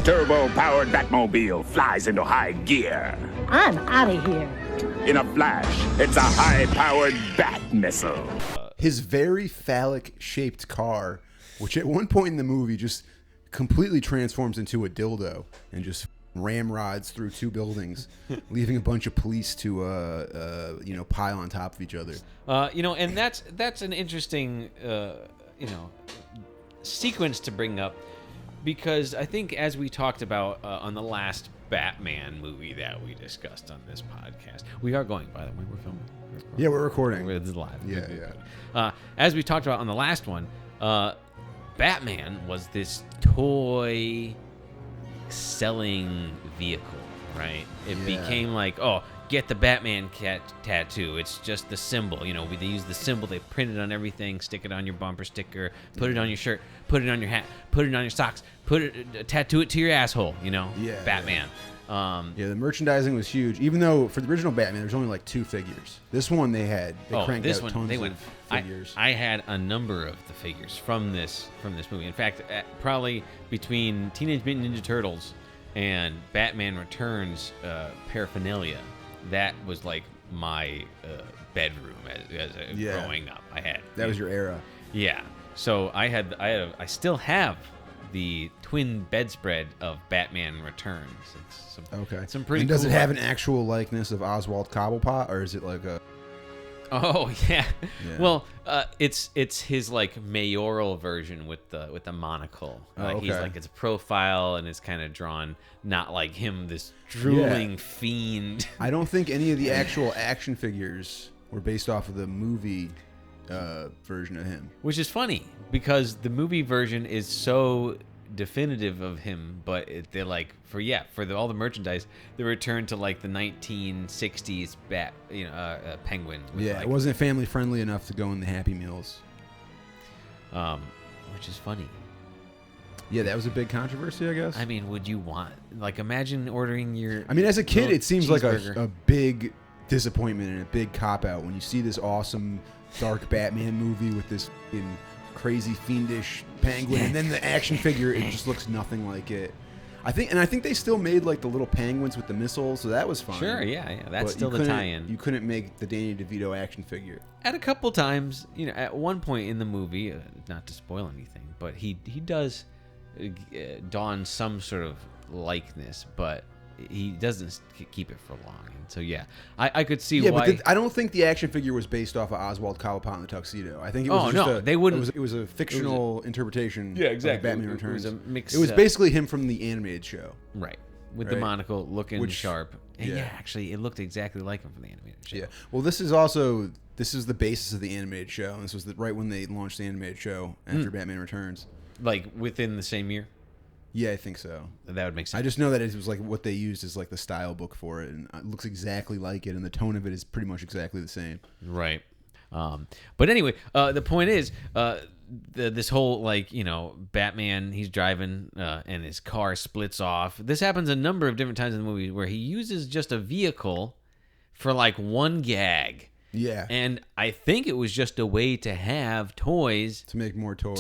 turbo-powered Batmobile flies into high gear. I'm out of here. In a flash, it's a high-powered bat missile. His very phallic-shaped car, which at one point in the movie just completely transforms into a dildo and just ramrods through two buildings, leaving a bunch of police to pile on top of each other. And that's an interesting sequence to bring up, because I think, as we talked about on the last Batman movie that we discussed on this podcast, we are going, by the way, we're filming. Yeah, we're recording. It's live. Yeah. As we talked about on the last one, Batman was this toy selling vehicle, right? It became like, oh, get the Batman cat tattoo. It's just the symbol. They use the symbol, they print it on everything, stick it on your bumper sticker, put it on your shirt, put it on your hat, put it on your socks, tattoo it to your asshole, Batman. The merchandising was huge, even though for the original Batman there's only like 2 figures. This one they cranked out tons of figures. I had a number of the figures from this movie. In fact, probably between Teenage Mutant Ninja Turtles and Batman Returns paraphernalia, that was like my bedroom as growing up. That was your era. Yeah. So I still have the twin bedspread of Batman Returns. It's some pretty. And does cool it have an actual likeness of Oswald Cobblepot, or is it like a? Oh yeah. Well, it's his like mayoral version with the monocle. He's like, it's a profile and it's kind of drawn not like him, this drooling fiend. I don't think any of the actual action figures were based off of the movie version of him. Which is funny because the movie version is so definitive of him, but they're like for all the merchandise they returned to like the 1960s penguin. It wasn't family friendly enough to go in the Happy Meals. Which is funny. Yeah, that was a big controversy, I guess. I mean, would you imagine ordering your? I mean, as a kid, it seems like a big disappointment and a big cop out when you see this awesome dark Batman movie with this crazy fiendish penguin, and then the action figure, it just looks nothing like it. I think they still made like the little penguins with the missiles, so that was fun. Sure, yeah, that's still the tie-in. You couldn't make the Danny DeVito action figure. At a couple times, at one point in the movie, not to spoil anything, but he does don some sort of likeness, but he doesn't keep it for long. And so I could see why. But I don't think the action figure was based off of Oswald Cobblepot in the tuxedo. I think it was they wouldn't. It was a fictional interpretation. Yeah, exactly. Of Batman Returns. It was a mix. It was basically him from the animated show, right? With the monocle, looking sharp. And actually, it looked exactly like him from the animated show. Yeah. Well, this is the basis of the animated show. And this was right when they launched the animated show after Batman Returns. Like within the same year. Yeah, I think so. That would make sense. I just know that it was like what they used as like the style book for it, and it looks exactly like it, and the tone of it is pretty much exactly the same. Right. But anyway, the point is, this whole Batman, he's driving and his car splits off. This happens a number of different times in the movie where he uses just a vehicle for like one gag. Yeah. And I think it was just a way to have toys. To make more toys.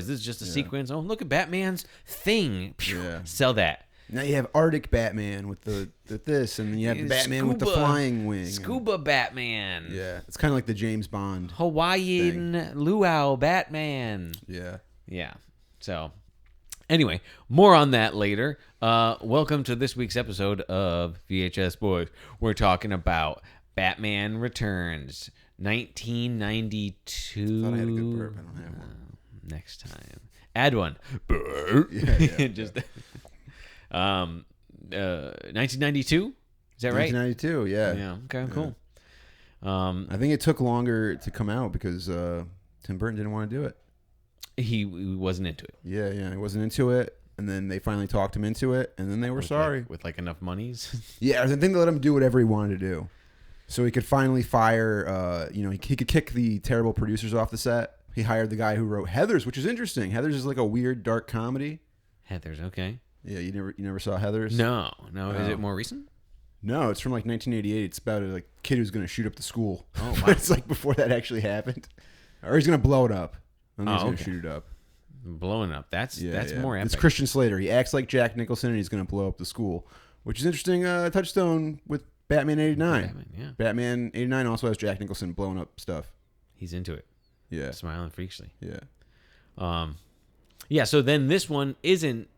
This is just a sequence. Oh, look at Batman's thing. Yeah. Sell that. Now you have Arctic Batman with this, and then you have the Batman with the flying wing. Scuba Batman. Yeah. It's kind of like the James Bond Hawaiian luau Batman. Yeah. Yeah. So, anyway, more on that later. Welcome to this week's episode of VHS Boys. We're talking about Batman Returns, 1992. I thought I had a good burp. I don't have one. Next time. Add one. Yeah. Just 1992? Is that right? 1992, yeah. Yeah, okay, cool. I think it took longer to come out because Tim Burton didn't want to do it. He wasn't into it. Yeah, he wasn't into it. And then they finally talked him into it, and then they were sorry. With enough monies? Yeah, I think they let him do whatever he wanted to do. So he could finally fire, he could kick the terrible producers off the set. He hired the guy who wrote Heathers, which is interesting. Heathers is like a weird, dark comedy. Heathers, okay. Yeah, you never saw Heathers? No. Is it more recent? No, it's from like 1988. It's about a kid who's going to shoot up the school. Oh, wow. It's like before that actually happened. Or he's going to blow it up. And he's going to shoot it up. blowing up. That's more epic. It's Christian Slater. He acts like Jack Nicholson, and he's going to blow up the school, which is interesting. Touchstone with Batman 89. Batman 89 also has Jack Nicholson blowing up stuff. He's into it. Yeah, smiling freakishly. Yeah. So then this one isn't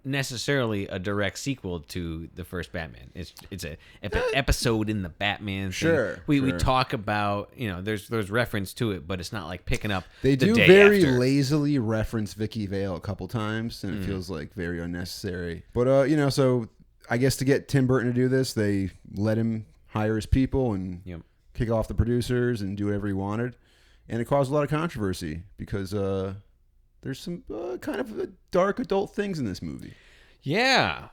necessarily a direct sequel to the first Batman. It's a episode in the Batman thing. Sure. We talk about, there's reference to it, but it's not like picking up They the do day very after. lazily reference Vicky Vale a couple times, and it feels like very unnecessary. But so I guess to get Tim Burton to do this, they let him hire his people and kick off the producers and do whatever he wanted, and it caused a lot of controversy because there's some kind of dark adult things in this movie. Yeah.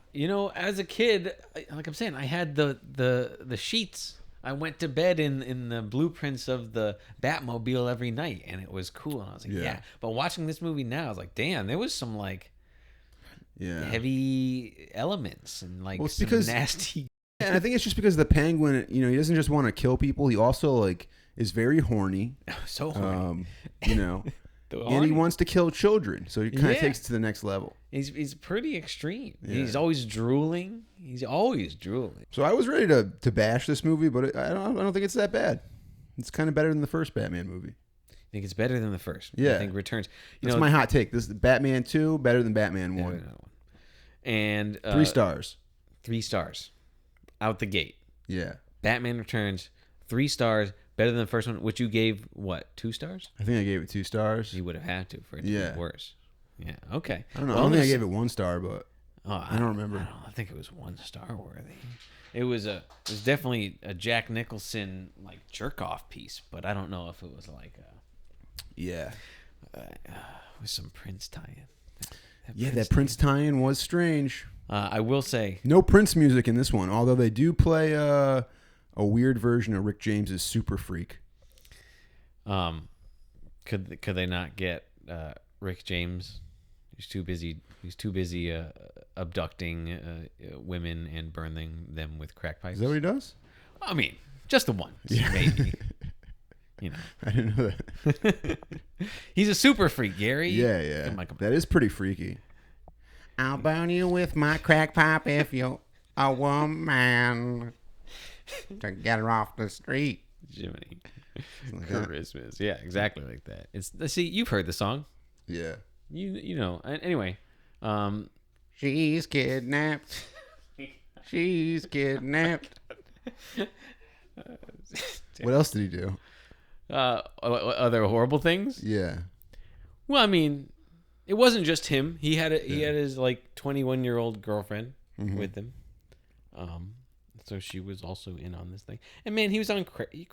As a kid, like I'm saying, I had the sheets. I went to bed in the blueprints of the Batmobile every night, and it was cool. And I was like, yeah. But watching this movie now, I was like, damn, there was some heavy elements and some nasty. And I think it's just because the Penguin, he doesn't just want to kill people. He also is very horny. So horny. And he wants to kill children, so he kind of takes it to the next level. He's pretty extreme. Yeah. He's always drooling. So I was ready to bash this movie, but I don't think it's that bad. It's kind of better than the first Batman movie. I think it's better than the first. Yeah. I think Returns. That's my hot take. This is Batman 2 better than Batman 1. And 3 stars. 3 stars. Out the gate. Yeah. Batman Returns, 3 stars. Better than the first one, which you gave, 2 stars? I think I gave it 2 stars. You would have had to for it to be worse. Yeah, okay. I don't know. I don't think I gave it 1 star, but I don't remember. I think it was 1 star worthy. It was definitely a Jack Nicholson jerk off piece, but I don't know if it was with some Prince tie-in. That Prince tie-in was strange. I will say no Prince music in this one, although they do play a weird version of Rick James's Super Freak. Could they not get Rick James? He's too busy abducting women and burning them with crack pipes. Is that what he does? I mean, just the one, maybe. I didn't know that. He's a super freak, Gary. Yeah. Come on. That is pretty freaky. I'll burn you with my crack pipe if you're a woman. To get her off the street. Jiminy. Christmas. Yeah, exactly like that. See, you've heard the song. Yeah. You know. Anyway. She's kidnapped. She's kidnapped. What else did he do? Other horrible things? Yeah. Well, I mean, it wasn't just him. He had his 21-year-old girlfriend with him. So she was also in on this thing. And man, he was on crack. He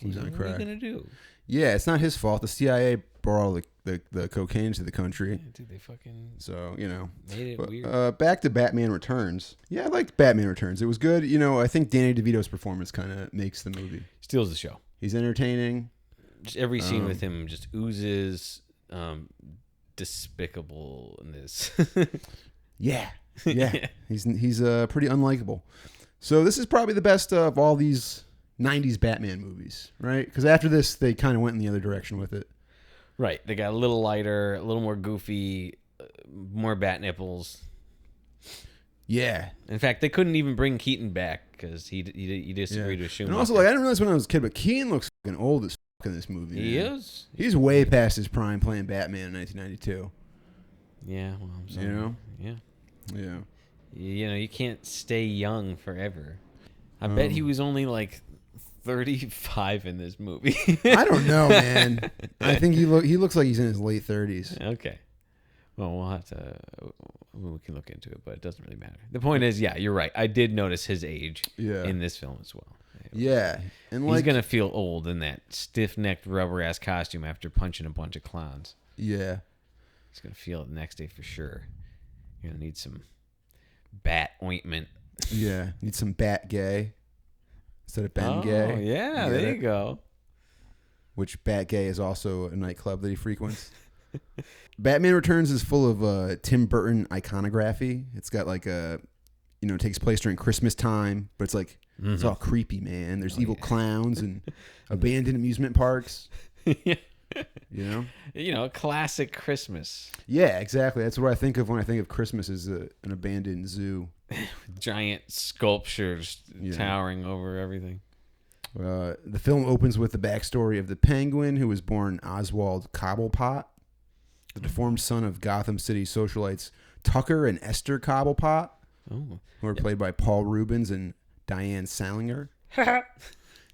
was on crack. What are you gonna do? Yeah, it's not his fault. The CIA brought all the cocaine to the country. Yeah, dude, they fucking. So made it weird. Back to Batman Returns. Yeah, I liked Batman Returns. It was good. I think Danny DeVito's performance kind of makes the movie. Steals the show. He's entertaining. Just every scene with him just oozes despicableness. Yeah. He's pretty unlikable. So this is probably the best of all these 90s Batman movies, right? Because after this, they kind of went in the other direction with it. Right. They got a little lighter, a little more goofy, more bat nipples. Yeah. In fact, they couldn't even bring Keaton back because he disagreed with Schumacher. And also, I didn't realize when I was a kid, but Keaton looks fucking old as fuck in this movie. He is? He's way past his prime playing Batman in 1992. Yeah, well, I'm sorry. Yeah. You can't stay young forever. I bet he was only 35 in this movie. I don't know, man. I think he looks like he's in his late 30s. Okay. Well, we'll have to. We can look into it, but it doesn't really matter. The point is, yeah, you're right. I did notice his age in this film as well. Yeah, and he's gonna feel old in that stiff-necked rubber-ass costume after punching a bunch of clowns. Yeah, he's gonna feel it the next day for sure. You're gonna need some bat ointment. Yeah, need some Bat Gay instead of Ben Gay. Oh yeah, there you go. Which Bat Gay is also a nightclub that he frequents. Batman Returns is full of Tim Burton iconography. It's got it takes place during Christmas time, but it's it's all creepy, man. There's evil clowns and abandoned amusement parks. Classic Christmas. Yeah, exactly. That's what I think of when I think of Christmas is an abandoned zoo. Giant sculptures towering over everything. The film opens with the backstory of the penguin who was born Oswald Cobblepot, the deformed son of Gotham City socialites Tucker and Esther Cobblepot, who are played by Paul Rubens and Diane Salinger.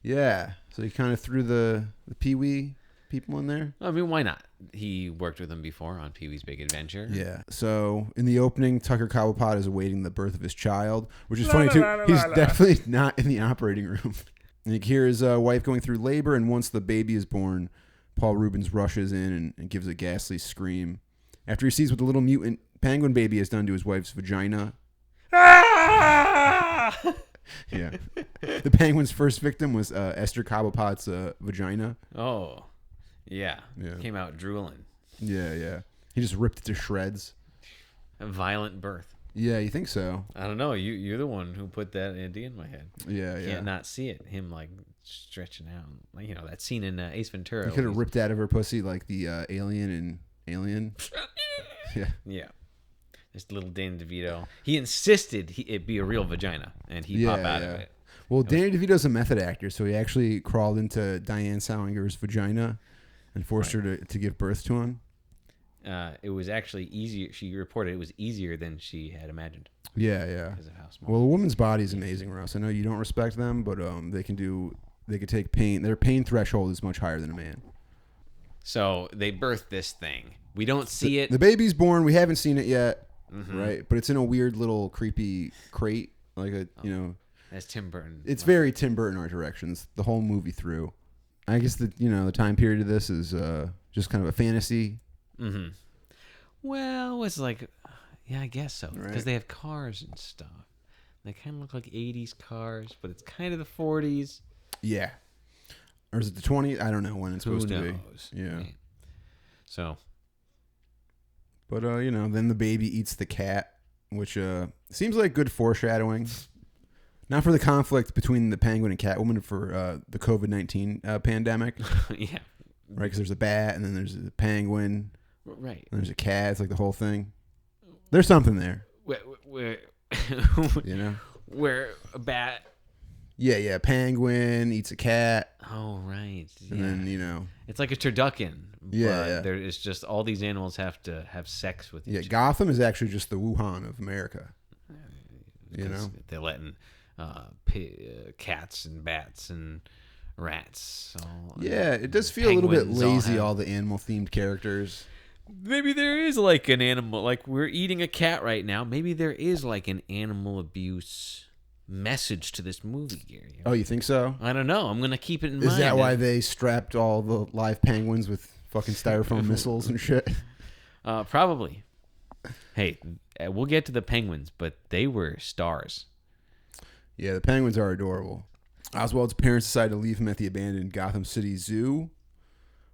Yeah, so he kind of threw the Pee-wee people in there. I mean, why not? He worked with them before on Pee-wee's Big Adventure. Yeah. So in the opening, Tucker Cobblepot is awaiting the birth of his child, which is funny too. He's definitely not in the operating room. And you hear his wife going through labor, and once the baby is born, Paul Rubens rushes in and gives a ghastly scream. After he sees what the little mutant penguin baby has done to his wife's vagina. Yeah. The penguin's first victim was Esther Cobblepot's vagina. Oh. Yeah. Came out drooling. Yeah. He just ripped it to shreds. A violent birth. Yeah, you think so? I don't know. You're the one who put that idea in my head. Yeah. Can't not see it. Him like stretching out. That scene in Ace Ventura. He could have ripped out of her pussy like the alien in Alien. Yeah. This little Danny DeVito. He insisted it be a real vagina, and he popped out of it. Well, Danny DeVito's a method actor, so he actually crawled into Diane Salinger's vagina and forced her to give birth to him. It was actually easier. She reported it was easier than she had imagined. Yeah. Because of how small. Well, a woman's body is amazing, Russ. I know you don't respect them, but they could take pain. Their pain threshold is much higher than a man. So they birthed this thing. We don't see it. The baby's born. We haven't seen it yet, right? But it's in a weird little creepy crate, like That's Tim Burton. It's very Tim Burton art directions the whole movie through. I guess the time period of this is just kind of a fantasy. Mm-hmm. Well, it's like, I guess so, because they have cars and stuff. They kind of look like 80s cars, but it's kind of the 40s. Yeah. Or is it the 20s? I don't know when it's supposed to be. Yeah. Right. So. But, then the baby eats the cat, which seems like good foreshadowing. Not for the conflict between the penguin and Catwoman, for the COVID-19 pandemic. Yeah. Right, because there's a bat, and then there's a penguin. Right. And there's a cat. It's like the whole thing. There's something there. Where where a bat. Yeah. Penguin eats a cat. Oh, right. Yeah. And then, it's like a turducken. Yeah. There is just all these animals have to have sex with each other. Yeah, Gotham is actually just the Wuhan of America. They're letting cats and bats and rats. It does feel a little bit lazy, all the animal-themed characters. Maybe there is like an animal, like we're eating a cat right now. Maybe there is like an animal abuse message to this movie, Gary. Oh, you think so? I don't know. I'm going to keep it in mind. Is that why they strapped all the live penguins with fucking styrofoam missiles and shit? Probably. Hey, we'll get to the penguins, but they were stars. Yeah, the penguins are adorable. Oswald's parents decided to leave him at the abandoned Gotham City Zoo,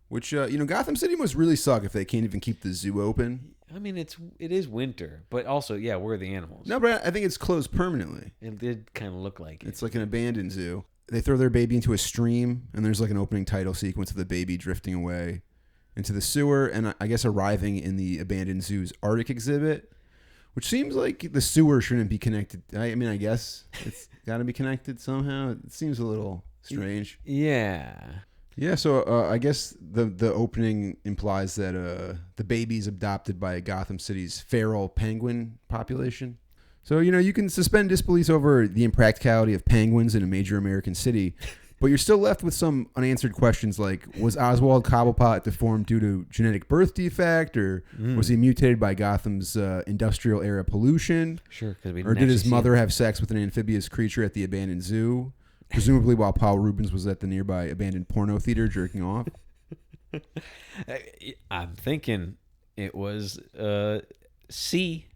which, Gotham City must really suck if they can't even keep the zoo open. I mean, it is winter, but also, where are the animals? No, but I think it's closed permanently. It did kind of look like it. It's like an abandoned zoo. They throw their baby into a stream, and there's like an opening title sequence of the baby drifting away into the sewer, and I guess arriving in the abandoned zoo's Arctic exhibit, which seems like the sewer shouldn't be connected. I guess it's got to be connected somehow. It seems a little strange. Yeah. Yeah, so I guess the opening implies that the baby's adopted by Gotham City's feral penguin population. So, you can suspend disbelief over the impracticality of penguins in a major American city, but you're still left with some unanswered questions like, was Oswald Cobblepot deformed due to genetic birth defect, or was he mutated by Gotham's industrial era pollution? Sure, or did his mother have sex with an amphibious creature at the abandoned zoo? Presumably while Paul Rubens was at the nearby abandoned porno theater jerking off. I'm thinking it was C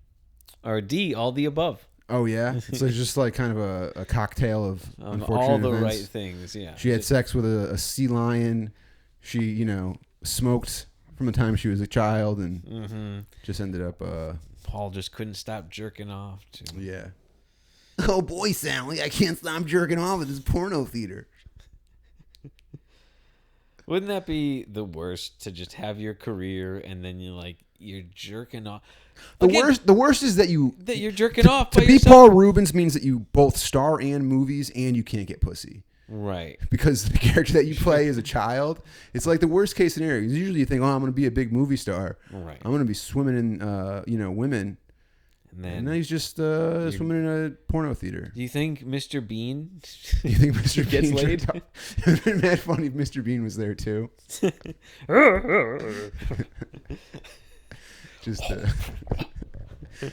or D, all the above. Oh, yeah? It's just like kind of a cocktail of unfortunate all the events. right things, yeah. She had sex with a sea lion. She, smoked from the time she was a child and just ended up... Paul just couldn't stop jerking off. Yeah. Oh boy, Sally, I can't stop jerking off at this porno theater. Wouldn't that be the worst to just have your career and then you're jerking off? The worst is that you're jerking off. To by be yourself. Paul Rubens means that you both star in movies and you can't get pussy. Right. Because the character that you play as a child, it's like the worst case scenario. Usually you think, oh, I'm going to be a big movie star. Right. I'm going to be swimming in, women. And now he's just swimming in a porno theater. Do you think Mr. Bean? You think Mr. gets Bean laid? It would have been mad funny if Mr. Bean was there too. Just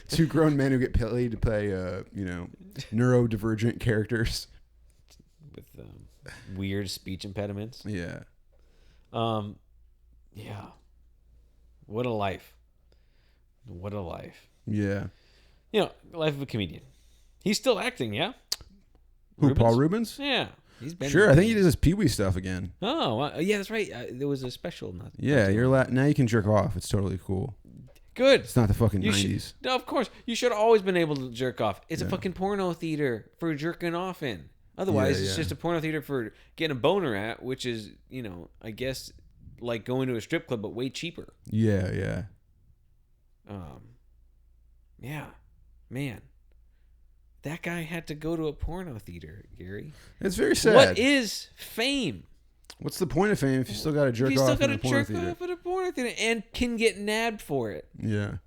two grown men who get paid to play, neurodivergent characters with weird speech impediments. Yeah. Yeah. What a life. What a life. Yeah. Life of a comedian. He's still acting, yeah? Who, Paul Rubens? Yeah. He's been sure, I think he does his Pee-wee stuff again. Oh, yeah, that's right. There was a special. Yeah, now you can jerk off. It's totally cool. Good. It's not the fucking 90s. No, of course. You should have always been able to jerk off. It's a fucking porno theater for jerking off in. Otherwise, it's just a porno theater for getting a boner at, which is, I guess, like going to a strip club, but way cheaper. Yeah, yeah. Yeah. Man. That guy had to go to a porno theater, Gary. It's very sad. What is fame? What's the point of fame if you still got to jerk off in a porno theater? You still got to jerk off at a porno theater and can get nabbed for it. Yeah.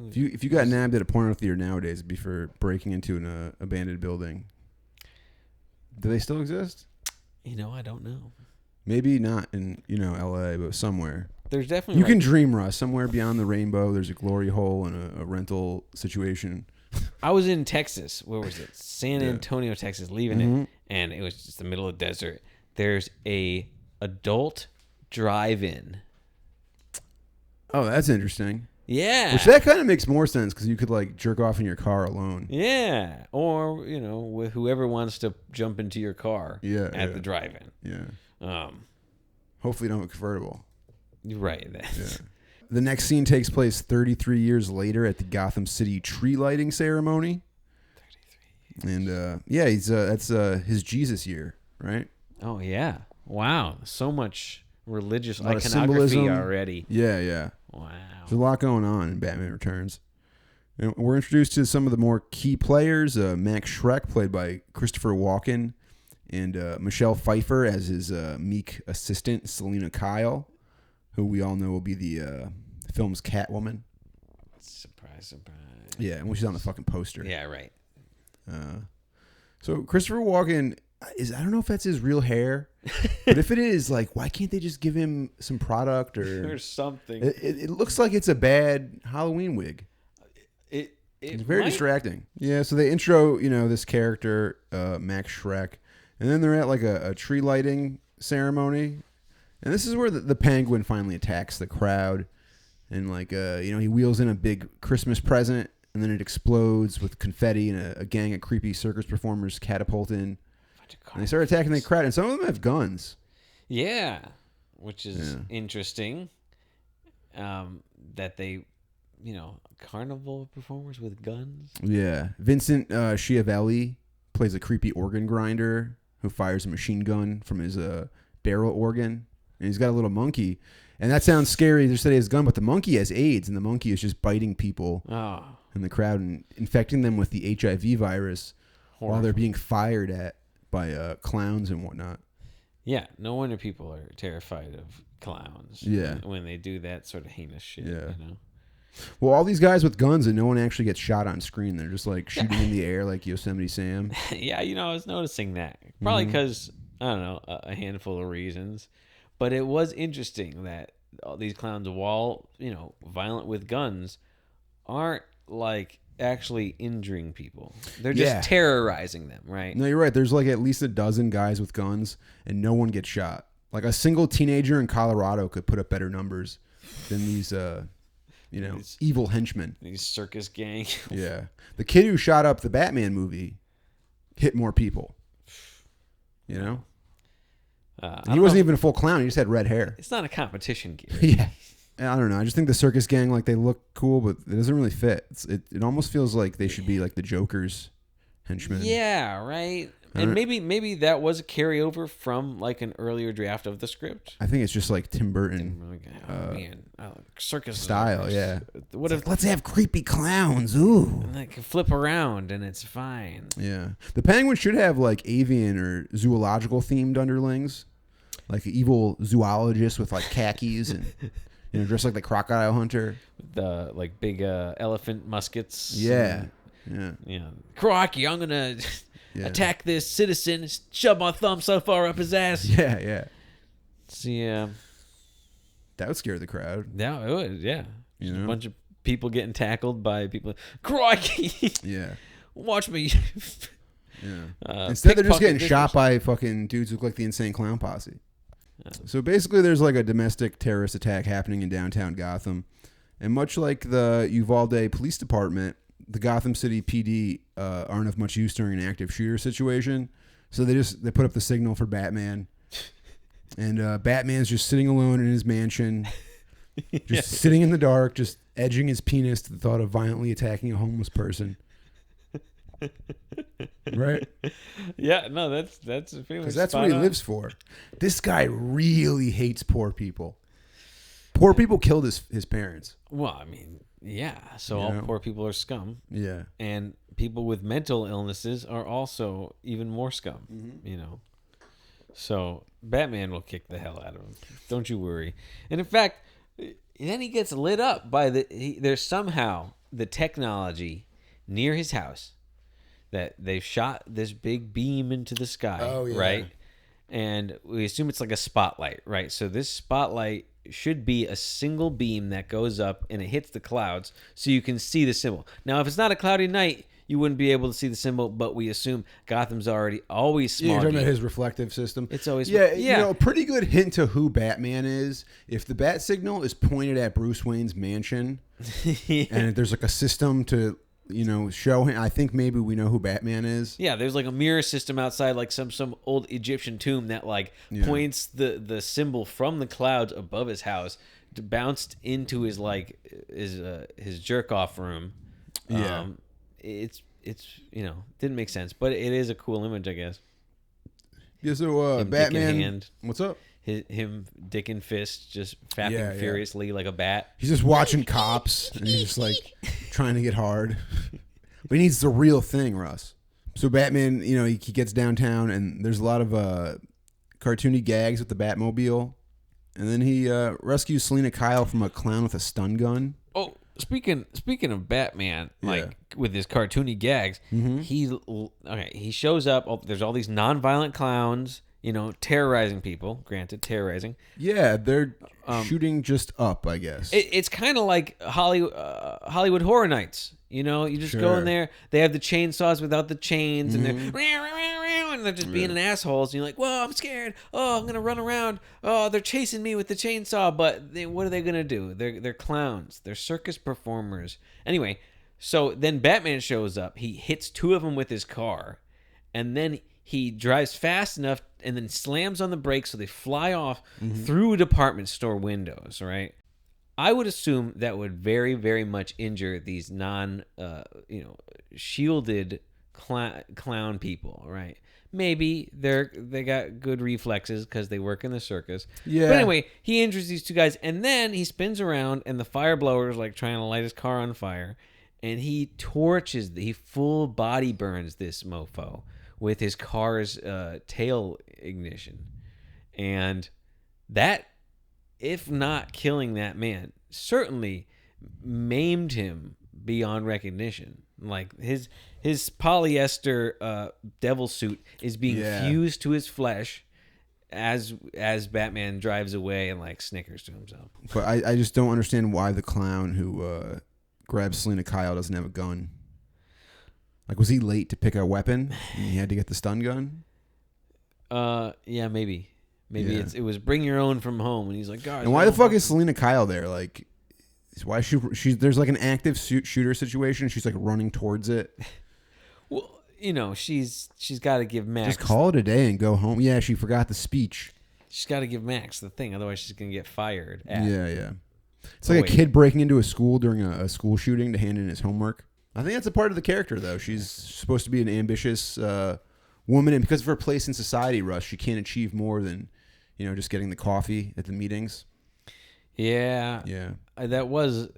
If you got nabbed at a porno theater nowadays, it'd be for breaking into an abandoned building. Do they still exist? I don't know. Maybe not in, L.A., but somewhere. There's definitely... You can dream, Russ. Somewhere beyond the rainbow, there's a glory hole and a rental situation. I was in Texas. Where was it? San Antonio, Texas, leaving it. And it was just the middle of the desert. There's a adult drive-in. Oh, that's interesting. Yeah. Which that kind of makes more sense because you could jerk off in your car alone. Yeah. Or, with whoever wants to jump into your car at the drive-in. Yeah. Hopefully you don't have a convertible. Right. Yeah. The next scene takes place 33 years later at the Gotham City tree lighting ceremony. 33 years. And he's that's his Jesus year, right? Oh yeah. Wow. So much religious iconography symbolism already. Yeah, yeah. Wow. There's a lot going on in Batman Returns. And we're introduced to some of the more key players. Max Schreck, played by Christopher Walken, and Michelle Pfeiffer as his meek assistant, Selina Kyle, who we all know will be the film's Catwoman. Surprise, surprise. Yeah, and she's on the fucking poster. Yeah, right. So Christopher Walken I don't know if that's his real hair, but if it is, why can't they just give him some product or something? It looks like it's a bad Halloween wig. It's very distracting. Yeah, so they intro, this character, Max Schreck, and then they're at a tree lighting ceremony. And this is where the Penguin finally attacks the crowd. And he wheels in a big Christmas present, and then it explodes with confetti, and a gang of creepy circus performers catapult in. And they start attacking the crowd, and some of them have guns. Yeah, which is interesting. That they, carnival performers with guns. Yeah, Vincent Schiavelli plays a creepy organ grinder who fires a machine gun from his barrel organ, and he's got a little monkey. And that sounds scary. They said he has a gun, but the monkey has AIDS, and the monkey is just biting people in the crowd and infecting them with the HIV virus while they're being fired at by clowns and whatnot. Yeah, no wonder people are terrified of clowns. Yeah, when they do that sort of heinous shit. Yeah. Well, all these guys with guns and no one actually gets shot on screen. They're just shooting in the air like Yosemite Sam. Yeah, I was noticing that. Probably because, I don't know, a handful of reasons. But it was interesting that all these clowns, while, violent with guns, aren't actually injuring people. They're just terrorizing them, right? No, you're right. There's at least a dozen guys with guns and no one gets shot. A single teenager in Colorado could put up better numbers than these these evil henchmen. These circus gang. Yeah. The kid who shot up the Batman movie hit more people. He wasn't even a full clown. He just had red hair. It's not a competition, Gary. Yeah. I don't know. I just think the circus gang, they look cool, but it doesn't really fit. It almost feels like they should be the Joker's henchmen. Yeah, right. And maybe that was a carryover from like an earlier draft of the script. I think it's just like Tim Burton circus style. Yeah. What if let's have creepy clowns? Ooh. and they can flip around and it's fine. Yeah. The Penguin should have like avian or zoological themed underlings, like an evil zoologist with like khakis and dressed like the crocodile hunter. The like big elephant muskets. Yeah. Yeah. Crikey, I'm gonna attack this citizen, shove my thumb so far up his ass. Yeah. So, yeah. That would scare the crowd. Yeah, it would, yeah. You Just know? a bunch of people getting tackled by people. Crikey! Yeah. Watch me. Yeah. Instead, they're just getting pickpocket shot by fucking dudes who look like the Insane Clown Posse. So basically, there's like a domestic terrorist attack happening in downtown Gotham. And much like the Uvalde Police Department, the Gotham City PD aren't of much use during an active shooter situation. So they put up the signal for Batman. And Batman's just sitting alone in his mansion, just sitting in the dark, just edging his penis to the thought of violently attacking a homeless person. Right? Yeah, no, that's because that's what he lives for. This guy really hates poor people. Poor people killed his parents. Well, I mean, yeah. So all poor people are scum. Yeah. And people with mental illnesses are also even more scum. Mm-hmm. So Batman will kick the hell out of him. Don't you worry. And in fact, then he gets lit up by there's somehow the technology near his house that they've shot this big beam into the sky. Oh, yeah. Right? And we assume it's like a spotlight, right? So this spotlight should be a single beam that goes up and it hits the clouds so you can see the symbol. Now, if it's not a cloudy night, you wouldn't be able to see the symbol, but we assume Gotham's always smoggy. Yeah, you're talking about his reflective system. It's always... Yeah. Pretty good hint to who Batman is. If the bat signal is pointed at Bruce Wayne's mansion and there's like a system to... show him. I think maybe we know who Batman is. Yeah, there's like a mirror system outside, like some old Egyptian tomb that points the symbol from the clouds above his house to bounced into his his jerk off room. Yeah, it's didn't make sense, but it is a cool image, I guess. Yeah. So Batman, hand, what's up? Him dick and fist just fapping furiously like a bat. He's just watching Cops and he's just like trying to get hard, but he needs the real thing, Russ. So Batman, he gets downtown and there's a lot of cartoony gags with the Batmobile, and then he rescues Selina Kyle from a clown with a stun gun. Oh, speaking of Batman, with his cartoony gags, he shows up. There's all these non-violent clowns. Terrorizing people. Granted, terrorizing. Yeah, they're shooting just up, I guess. It's kind of like Hollywood Horror Nights. You just go in there. They have the chainsaws without the chains, and they're just being assholes. And you're like, "Whoa, I'm scared. Oh, I'm gonna run around. Oh, they're chasing me with the chainsaw." But what are they gonna do? They're clowns. They're circus performers. Anyway, so then Batman shows up. He hits two of them with his car, and then he drives fast enough and then slams on the brakes so they fly off through department store windows, right? I would assume that would very, very much injure these shielded clown people, right? Maybe they got good reflexes because they work in the circus. Yeah. But anyway, he injures these two guys, and then he spins around, and the fire blower is like trying to light his car on fire, and he full body burns this mofo with his car's tail ignition. And that, if not killing that man, certainly maimed him beyond recognition. Like his polyester devil suit is being fused to his flesh as Batman drives away and snickers to himself. But I just don't understand why the clown who grabs Selina Kyle doesn't have a gun. Was he late to pick a weapon and he had to get the stun gun? Yeah, maybe. It was bring your own from home, and he's like, God. And why the fuck is Selina Kyle there? Why there's an active shooter situation. She's running towards it. Well, she's got to give Max. Just call it a day and go home. Yeah, she forgot the speech. She's got to give Max the thing, otherwise she's gonna get fired. Yeah. It's like a kid breaking into a school during a school shooting to hand in his homework. I think that's a part of the character, though. She's supposed to be an ambitious woman, and because of her place in society, Russ, she can't achieve more than, just getting the coffee at the meetings. Yeah. Yeah. That was,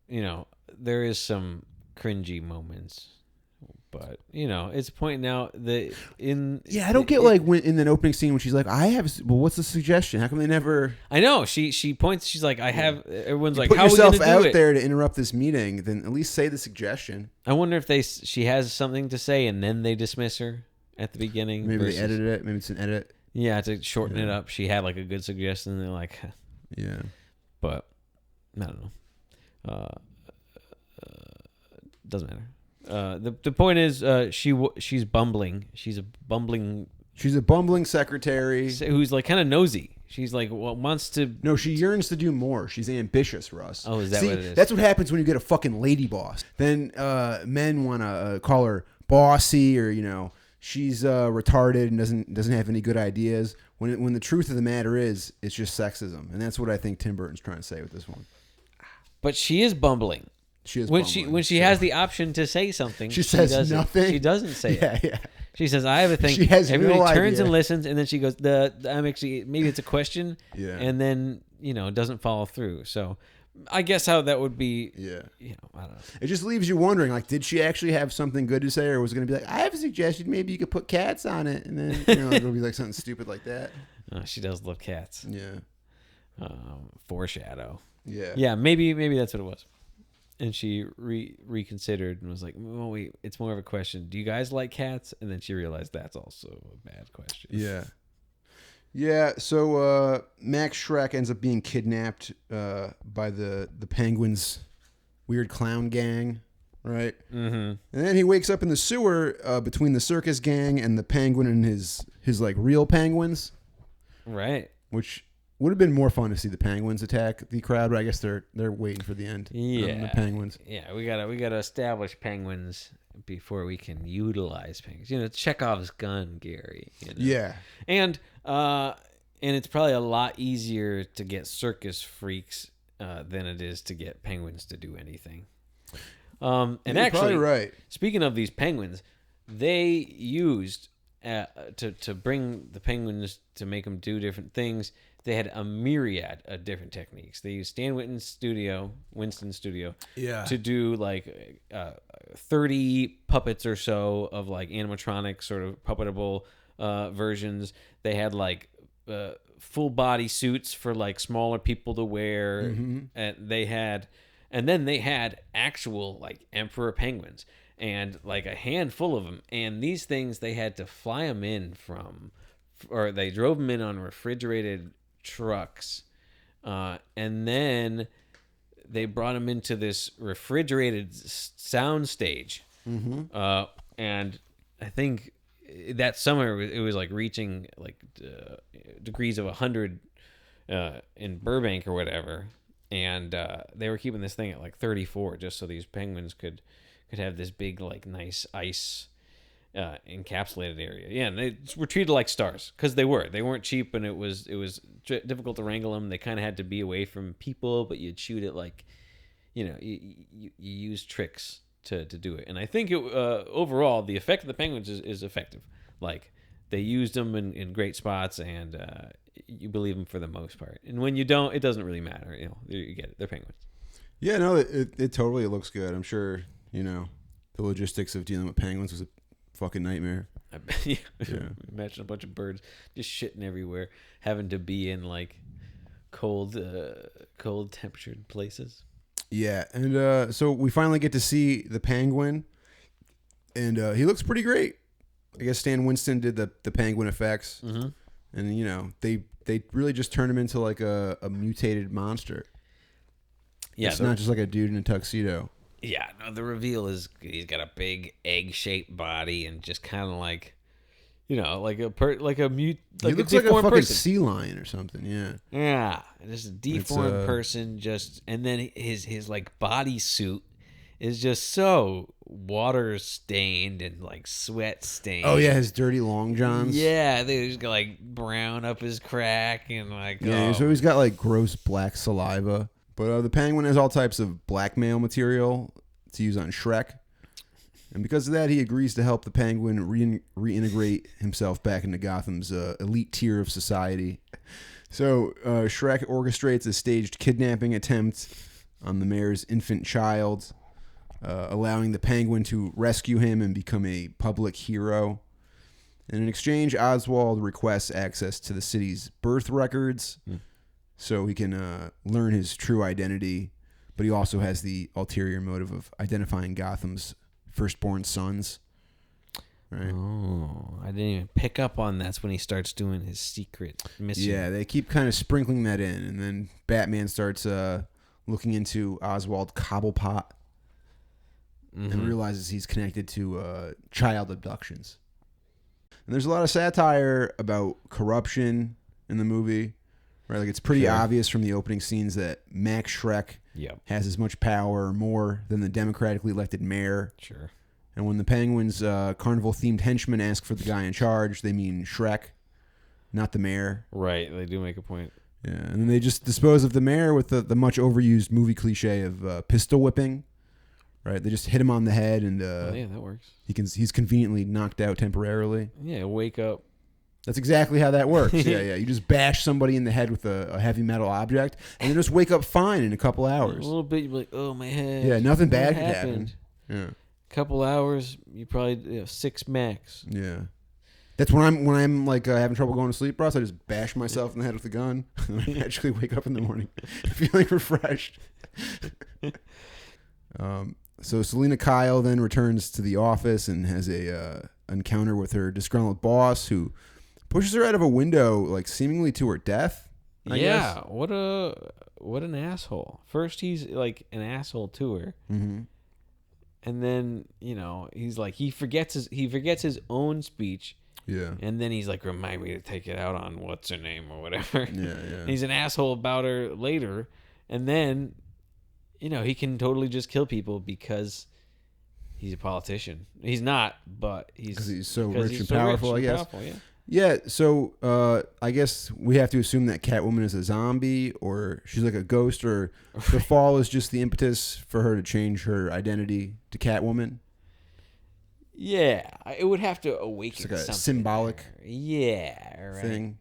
there is some cringy moments. But it's pointing out that I don't get like when in the opening scene when she's like, what's the suggestion? How come they never? I know she points. She's like, I have. Everyone's like, put how yourself are we gonna do out it? there to interrupt this meeting. Then at least say the suggestion. I wonder if she has something to say and then they dismiss her at the beginning. Maybe they edited it. Maybe it's an edit. Yeah, to shorten it up. She had like a good suggestion. And they're like, yeah, but I don't know. Doesn't matter. The point is, she's bumbling. She's a bumbling secretary who's like kind of nosy. She's like wants to. No, she yearns to do more. She's ambitious, Russ. Oh, is that what it is? That's what happens when you get a fucking lady boss. Then men want to call her bossy, or she's retarded and doesn't have any good ideas. When the truth of the matter is, it's just sexism, and that's what I think Tim Burton's trying to say with this one. But she is bumbling. When she has the option to say something, she says nothing. She doesn't say it. Yeah. She says, "I have a thing." She has Everybody no turns idea. and listens, and then she goes, "I'm actually maybe it's a question." Yeah. And then doesn't follow through. So I guess how that would be. Yeah. I don't know. It just leaves you wondering, like, did she actually have something good to say, or was it going to be like, I have a suggestion, maybe you could put cats on it, and then it'll be like something stupid like that. She does love cats. Yeah. Foreshadow. Yeah. Yeah. Maybe that's what it was. And she reconsidered and was like, "Oh wait, it's more of a question. Do you guys like cats?" And then she realized that's also a bad question. Yeah. Yeah. So Max Schreck ends up being kidnapped by the Penguins' weird clown gang, right? Mm-hmm. And then he wakes up in the sewer between the circus gang and the Penguin and his like real penguins, right? Which would have been more fun to see the Penguins attack the crowd, but I guess they're waiting for the end. Yeah, the Penguins. Yeah, we gotta establish Penguins before we can utilize Penguins. Chekhov's gun, Gary. Yeah, and it's probably a lot easier to get circus freaks than it is to get penguins to do anything. And you're actually, probably right. Speaking of these penguins, they used to bring the penguins to make them do different things. They had a myriad of different techniques. They used Stan Winston's studio, to do like 30 puppets or so of like animatronic sort of puppetable versions. They had like full body suits for like smaller people to wear, and then they had actual like emperor penguins and like a handful of them. And these things they had to fly them in or they drove them in on refrigerated trucks, and then they brought him into this refrigerated sound stage, and I think that summer it was like reaching like degrees of 100 in Burbank or whatever, and they were keeping this thing at like 34 just so these penguins could have this big like nice ice encapsulated area. Yeah, and they were treated like stars because they weren't cheap, and it was difficult to wrangle them. They kind of had to be away from people, but you'd shoot it like you use tricks to do it. And I think overall the effect of the penguins is effective. Like they used them in great spots, and you believe them for the most part. And when you don't, it doesn't really matter. You get it. They're penguins. Yeah, no, it totally looks good. I'm sure the logistics of dealing with penguins was a fucking nightmare. Yeah. Imagine a bunch of birds just shitting everywhere, having to be in like cold temperatured places. Yeah, and so we finally get to see the penguin, and he looks pretty great. I guess Stan Winston did the penguin effects, and they really just turned him into like a mutated monster. Yeah, it's not just like a dude in a tuxedo. Yeah, no, the reveal is he's got a big egg-shaped body and just kind of like, like a he looks like a fucking person. Sea lion or something. Yeah. Yeah, just a deformed person. And then his like bodysuit is just so water stained and like sweat stained. Oh yeah, his dirty long johns. Yeah, they just got like brown up his crack and like. Yeah, so he's got like gross black saliva. But the penguin has all types of blackmail material to use on Shrek. And because of that, he agrees to help the Penguin reintegrate himself back into Gotham's elite tier of society. So Shrek orchestrates a staged kidnapping attempt on the mayor's infant child, allowing the Penguin to rescue him and become a public hero. And in exchange, Oswald requests access to the city's birth records so he can learn his true identity. But he also has the ulterior motive of identifying Gotham's firstborn sons. Right? Oh, I didn't even pick up on that's when he starts doing his secret mission. Yeah, they keep kind of sprinkling that in. And then Batman starts looking into Oswald Cobblepot and realizes he's connected to child abductions. And there's a lot of satire about corruption in the movie. Right, like it's pretty obvious from the opening scenes that Max Shrek has as much power or more than the democratically elected mayor. Sure. And when the Penguins' carnival-themed henchmen ask for the guy in charge, they mean Shrek, not the mayor. Right, they do make a point. Yeah, and then they just dispose of the mayor with the much overused movie cliche of pistol whipping. Right, they just hit him on the head, and yeah, that works. He's conveniently knocked out temporarily. Yeah, wake up. That's exactly how that works. Yeah. You just bash somebody in the head with a heavy metal object, and they just wake up fine in a couple hours. A little bit, you're like, oh, my head. Yeah, nothing bad could happen. Yeah. Couple hours, you probably 6 max. Yeah. That's when I'm like having trouble going to sleep, Russ. I just bash myself in the head with a gun, and I actually wake up in the morning feeling refreshed. So Selina Kyle then returns to the office and has a encounter with her disgruntled boss, who pushes her out of a window, like seemingly to her death. I guess. What an asshole. First he's like an asshole to her, and then he's like he forgets his own speech. Yeah. And then he's like, remind me to take it out on what's her name or whatever. Yeah. And he's an asshole about her later, and then he can totally just kill people because he's a politician. He's not, but he's so rich and powerful, I guess. Yeah, so I guess we have to assume that Catwoman is a zombie, or she's like a ghost, or the fall is just the impetus for her to change her identity to Catwoman. Yeah, it would have to awaken it's like a something symbolic thing.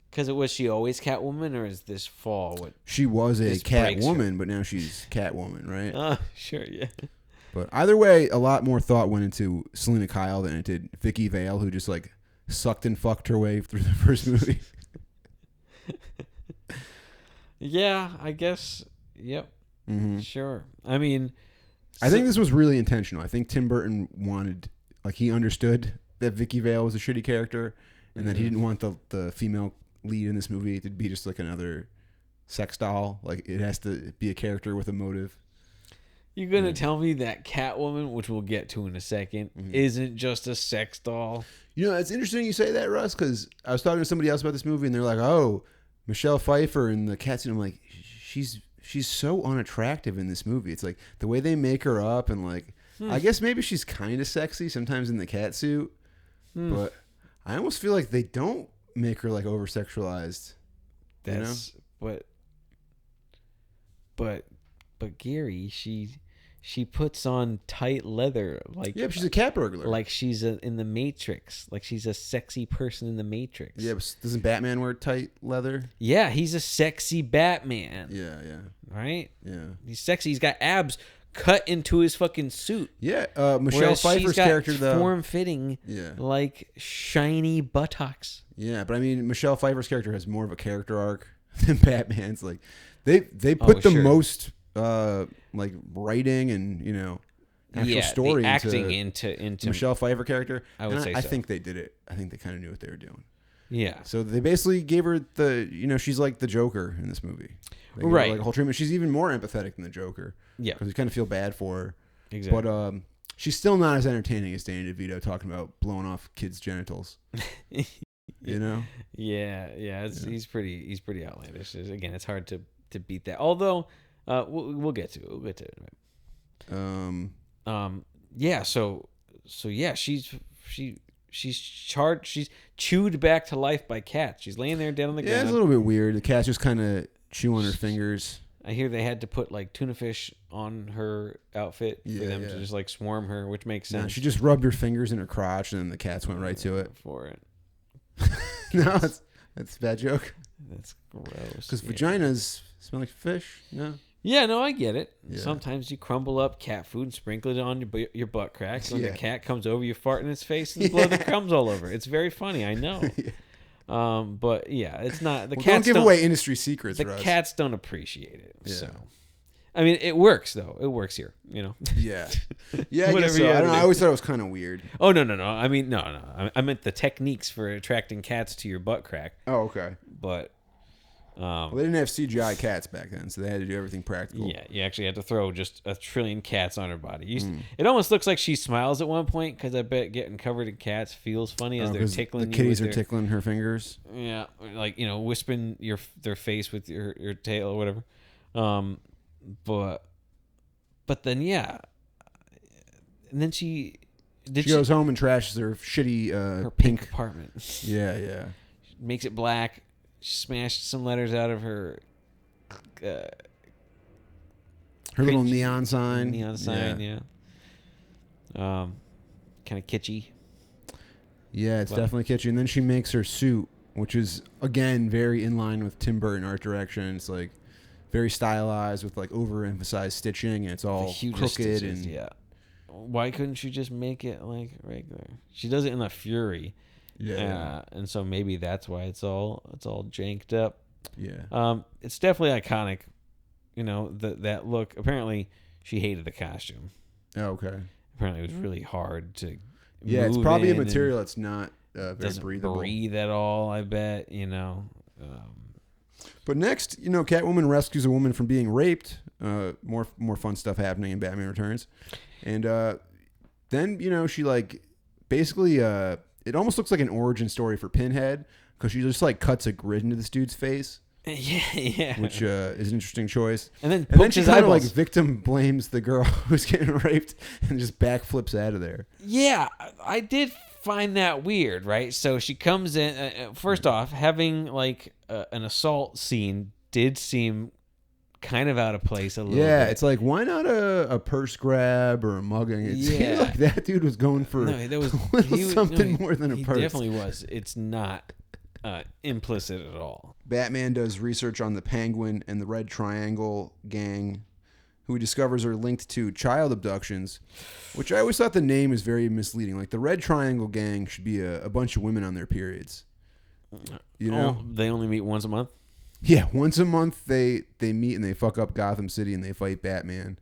Because was she always Catwoman, or is this fall what? She was a Catwoman, but now she's Catwoman, right? Oh, sure, yeah. But either way, a lot more thought went into Selina Kyle than it did Vicky Vale, who just like sucked and fucked her way through the first movie. Yeah, I guess. Yep. Mm-hmm. Sure. I mean, I think this was really intentional. I think Tim Burton wanted, like, he understood that Vicky Vale was a shitty character, and that he didn't want the female lead in this movie to be just like another sex doll. Like, it has to be a character with a motive. You're going to tell me that Catwoman, which we'll get to in a second, isn't just a sex doll? It's interesting you say that, Russ, because I was talking to somebody else about this movie, and they're like, oh, Michelle Pfeiffer in the cat suit. I'm like, she's so unattractive in this movie. It's like the way they make her up, and like, I guess maybe she's kind of sexy sometimes in the cat suit, but I almost feel like they don't make her like over-sexualized. But Gary, she puts on tight leather, like but she's a cat burglar, like she's in the Matrix, like she's a sexy person in the Matrix. Yeah, but doesn't Batman wear tight leather? Yeah, he's a sexy Batman. Yeah. Right? Yeah. He's sexy. He's got abs cut into his fucking suit. Yeah. Michelle Pfeiffer's character, though, form-fitting, like shiny buttocks. Yeah, but I mean, Michelle Pfeiffer's character has more of a character arc than Batman's. Like, they put the most like writing and actual story the acting into Michelle Pfeiffer character. I would say so. I think they did it. I think they kind of knew what they were doing. Yeah. So they basically gave her she's like the Joker in this movie. Right. Like a whole treatment. She's even more empathetic than the Joker. Yeah. Because you kind of feel bad for her. Exactly. But she's still not as entertaining as Danny DeVito talking about blowing off kids' genitals. Yeah. He's pretty outlandish. Again, it's hard to beat that. Although we'll get to it. We'll get to it. Yeah. So yeah, she's charged. She's chewed back to life by cats. She's laying there dead on the ground. Yeah, it's a little bit weird. The cats just kind of chew on her fingers. I hear they had to put like tuna fish on her outfit for them to just like swarm her, which makes sense. No, she just rubbed her fingers in her crotch, and then the cats went right to it. For it. No, that's a bad joke. That's gross. Because vaginas smell like fish. No. Yeah, no, I get it. Yeah. Sometimes you crumble up cat food and sprinkle it on your butt crack. When the cat comes over, you fart in its face and blow the crumbs all over. It's very funny, I know. But yeah, it's not the cats. Don't give away industry secrets. The Russ. Cats don't appreciate it. Yeah. So, I mean, it works though. It works here. You know. Yeah. Yeah. I guess so. I don't know. I always thought it was kind of weird. Oh no. I mean, no. I meant the techniques for attracting cats to your butt crack. Oh, okay. But. Well, they didn't have CGI cats back then, so they had to do everything practical. Yeah, you actually had to throw just a trillion cats on her body. It almost looks like she smiles at one point because I bet getting covered in cats feels funny as they're tickling the you. kitties are tickling her fingers. Yeah, like wisping their face with your tail or whatever. But then and then she goes home and trashes her shitty her pink apartment. Yeah. Makes it black. She smashed some letters out of her little neon sign. Yeah. Kind of kitschy. Yeah, it's definitely kitschy. And then she makes her suit, which is, again, very in line with Tim Burton art direction. It's like very stylized with like overemphasized stitching, and it's all crooked. Stitches, and why couldn't she just make it like regular? She does it in a fury. Yeah. And so maybe that's why it's all janked up. Yeah. It's definitely iconic. That look. Apparently, she hated the costume. Oh, okay. Apparently, it was really hard to. Yeah, it's probably a material that's not very doesn't breathable. Breathe at all. I bet. But next, Catwoman rescues a woman from being raped. More fun stuff happening in Batman Returns, and then she like basically it almost looks like an origin story for Pinhead because she just like cuts a grid into this dude's face. Yeah. Which is an interesting choice. And then she kind of like victim blames the girl who's getting raped and just backflips out of there. Yeah, I did find that weird, right? So she comes in. First off, having like an assault scene did seem kind of out of place a little bit. Yeah, it's like, why not a purse grab or a mugging? It seemed like that dude was going for something more than a purse. He definitely was. It's not implicit at all. Batman does research on the Penguin and the Red Triangle gang, who he discovers are linked to child abductions, which I always thought the name is very misleading. Like the Red Triangle gang should be a bunch of women on their periods. They only meet once a month? Yeah, once a month they meet and they fuck up Gotham City and they fight Batman.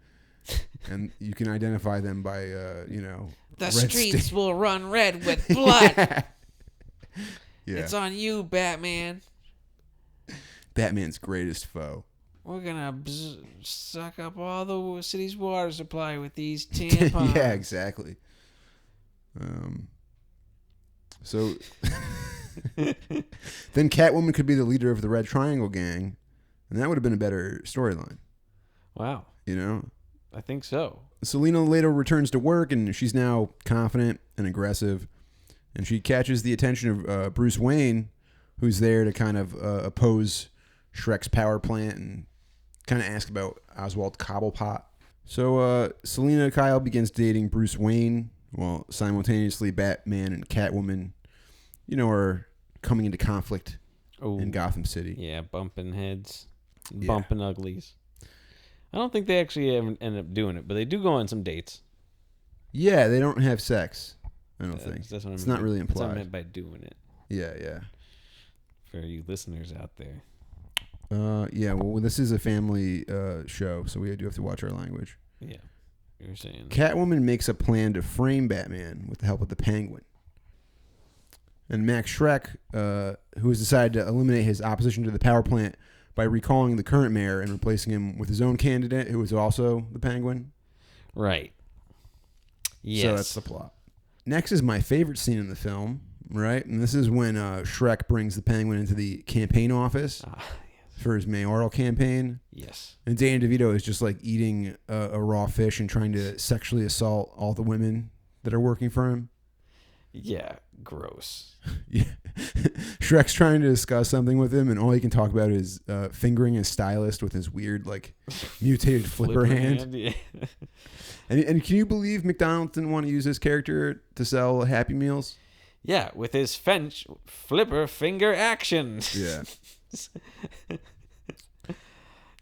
And you can identify them by, the streets will run red with blood. Yeah. It's on you, Batman. Batman's greatest foe. We're going to suck up all the city's water supply with these tampons. Yeah, exactly. So then Catwoman could be the leader of the Red Triangle gang, and that would have been a better storyline. Wow. I think so. Selina later returns to work, and she's now confident and aggressive, and she catches the attention of Bruce Wayne, who's there to kind of oppose Shrek's power plant and kind of ask about Oswald Cobblepot. So Selina Kyle begins dating Bruce Wayne, while simultaneously Batman and Catwoman, are coming into conflict in Gotham City. Yeah, bumping heads, bumping uglies. I don't think they actually end up doing it, but they do go on some dates. Yeah, they don't have sex. I don't think. That's what it's not really implied. That's what I meant by doing it. Yeah. For you listeners out there. Well, this is a family show, so we do have to watch our language. Yeah, you're saying. Catwoman makes a plan to frame Batman with the help of the Penguin. And Max Schreck, who has decided to eliminate his opposition to the power plant by recalling the current mayor and replacing him with his own candidate, who is also the Penguin. Right. Yes. So that's the plot. Next is my favorite scene in the film, right? And this is when Schreck brings the Penguin into the campaign office for his mayoral campaign. Yes. And Danny DeVito is just like eating a raw fish and trying to sexually assault all the women that are working for him. Yeah, gross. Yeah. Shrek's trying to discuss something with him, and all he can talk about is fingering his stylist with his weird, like, mutated flipper hand. Yeah. And can you believe McDonald's didn't want to use his character to sell Happy Meals? Yeah, with his French flipper finger action. Yeah.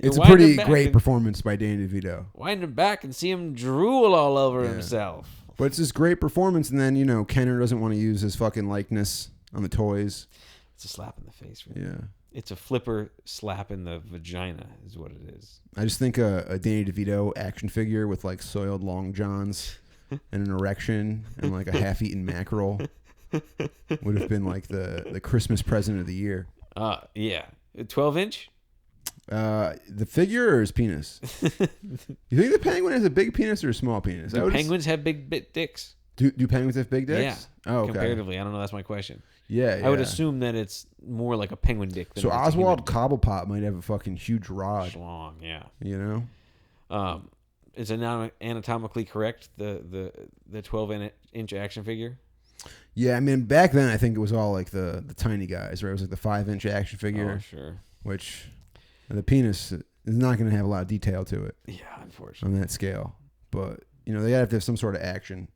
It's a pretty great performance by Danny DeVito. Wind him back and see him drool all over himself. But it's this great performance, and then, you know, Kenner doesn't want to use his fucking likeness on the toys. It's a slap in the face. Right? Yeah. It's a flipper slap in the vagina is what it is. I just think a Danny DeVito action figure with, like, soiled long johns and an erection and, like, a half-eaten mackerel would have been, like, the Christmas present of the year. Yeah. 12-inch? The figure or his penis? You think the penguin has a big penis or a small penis? Do penguins have big dicks? Do penguins have big dicks? Yeah. Oh, okay. Comparatively, I don't know. That's my question. Yeah, I would assume that it's more like a penguin dick. Than so Oswald Cobblepot might have a fucking huge rod. Schlong, yeah. You know? Is it now anatomically correct, the 12-inch action figure? Yeah, I mean, back then I think it was all like the tiny guys, right? It was like the 5-inch action figure. Oh, sure. Which the penis is not going to have a lot of detail to it. Yeah, unfortunately. On that scale. But, you know, they have to have some sort of action.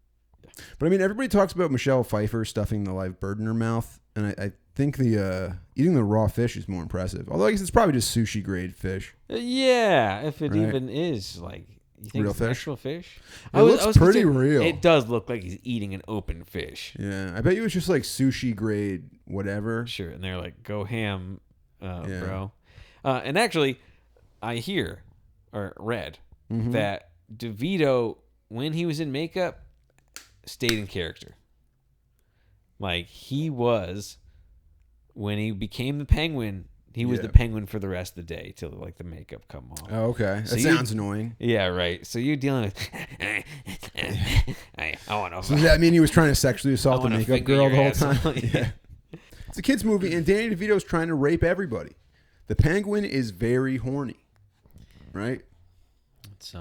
But I mean, everybody talks about Michelle Pfieffer stuffing the live bird in her mouth, and I think the eating the raw fish is more impressive. Although I guess it's probably just sushi grade fish. Yeah, if it even is like you think real it's fish? actual fish. It looks pretty real. It does look like he's eating an open fish. Yeah, I bet you it's just like sushi grade whatever. Sure, and they're like, "Go ham, bro." And actually, I hear or read that DeVito, when he was in makeup, stayed in character. Like he was when he became the Penguin. He was the Penguin for the rest of the day till like the makeup come off. Oh, okay. So that sounds annoying. Yeah, right. So you're dealing with. I want to. So does that mean he was trying to sexually assault the makeup girl the whole time? Yeah. It's a kids movie, and Danny DeVito's trying to rape everybody. The Penguin is very horny, right? It's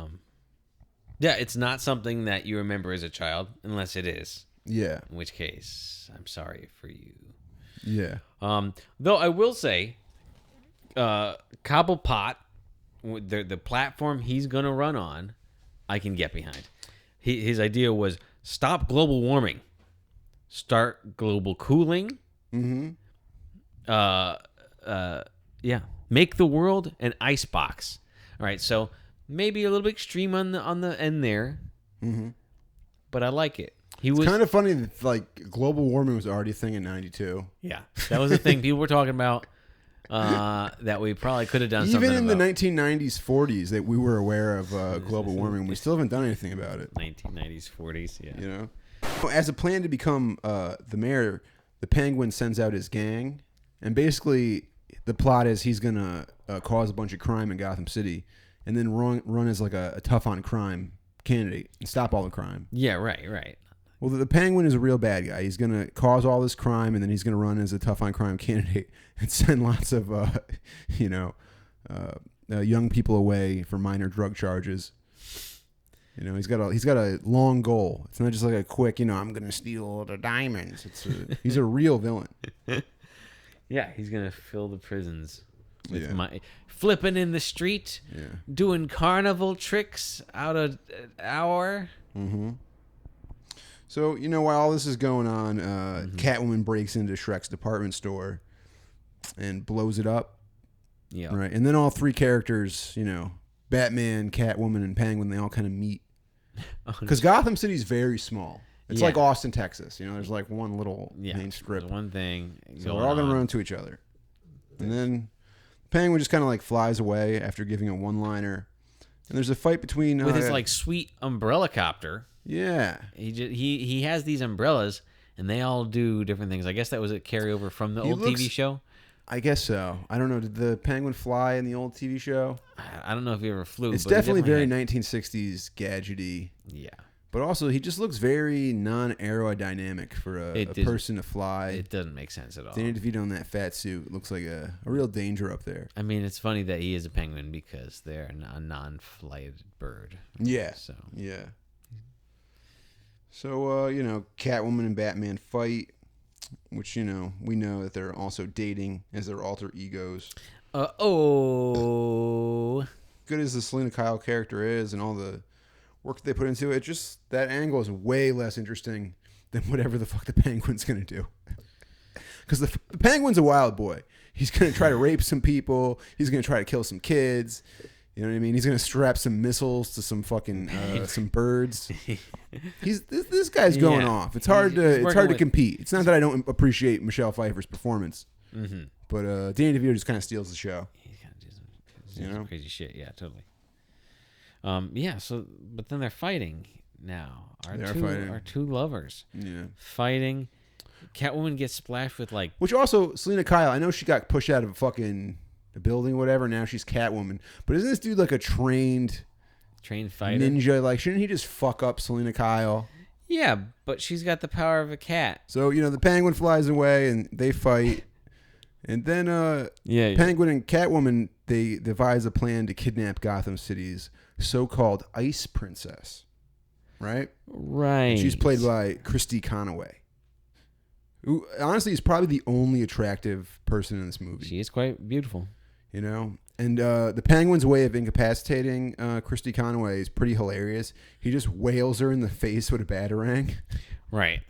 yeah, it's not something that you remember as a child, unless it is. Yeah. In which case, I'm sorry for you. Yeah. Though I will say, Cobblepot, the platform he's gonna run on, I can get behind. His idea was stop global warming, start global cooling. Yeah, make the world an ice box. All right, so maybe a little bit extreme on the end there, but I like it. It's kind of funny that like global warming was already a thing in '92. Yeah, that was a thing people were talking about. That we probably could have done even something in about. the 1990s, 40s, that we were aware of global warming. We still haven't done anything about it. 1990s, 40s, yeah. You know, as a plan to become the mayor, the Penguin sends out his gang, and basically the plot is he's gonna cause a bunch of crime in Gotham City, and then run as like a tough on crime candidate and stop all the crime. Yeah, right. Well, the Penguin is a real bad guy. He's going to cause all this crime, and then he's going to run as a tough on crime candidate and send lots of, young people away for minor drug charges. You know, he's got a long goal. It's not just like a quick, I'm going to steal the diamonds. He's a real villain. Yeah, he's going to fill the prisons with flipping in the street, doing carnival tricks out of an hour. So, while all this is going on, Catwoman breaks into Shrek's department store and blows it up. Yeah. Right. And then all three characters, Batman, Catwoman, and Penguin, they all kind of meet. Because Gotham City's very small. It's like Austin, Texas. There's like one little main strip. There's one thing. So they're all going to run into each other. And then Penguin just kind of like flies away after giving a one-liner. And there's a fight between... with his like sweet umbrella copter. Yeah. He has these umbrellas, and they all do different things. I guess that was a carryover from the old TV show. I guess so. I don't know. Did the Penguin fly in the old TV show? I don't know if he ever flew. It's but definitely very 1960s gadgety. Yeah. But also, he just looks very non-aerodynamic for a person to fly. It doesn't make sense at all. Danny DeVito in that fat suit looks like a real danger up there. I mean, it's funny that he is a penguin because they're a non-flighted bird. Yeah. So. Yeah. So, Catwoman and Batman fight, which, we know that they're also dating as their alter egos. Good as the Selina Kyle character is and all the work they put into it, just that angle is way less interesting than whatever the fuck the Penguin's going to do. Because the Penguin's a wild boy. He's going to try to rape some people. He's going to try to kill some kids. You know what I mean? He's going to strap some missiles to some fucking some birds. This guy's going off. It's hard to compete. It's not that I don't appreciate Michelle Pfeiffer's performance, but Danny DeVito just kind of steals the show. He's kind of doing some crazy shit. Yeah, totally. So but then they're fighting now. Our two lovers. Yeah. Fighting. Catwoman gets splashed with which also Selina Kyle, I know she got pushed out of fucking the building, whatever. Now she's Catwoman. But isn't this dude like a trained fighter? Ninja? Shouldn't he just fuck up Selina Kyle? Yeah, but she's got the power of a cat. So, the Penguin flies away and they fight. And then Penguin and Catwoman, they devise a plan to kidnap Gotham City's so-called Ice Princess. Right? Right. She's played by Christy Conaway, who honestly is probably the only attractive person in this movie. She is quite beautiful. And the Penguin's way of incapacitating Christy Conaway is pretty hilarious. He just wails her in the face with a batarang. Right.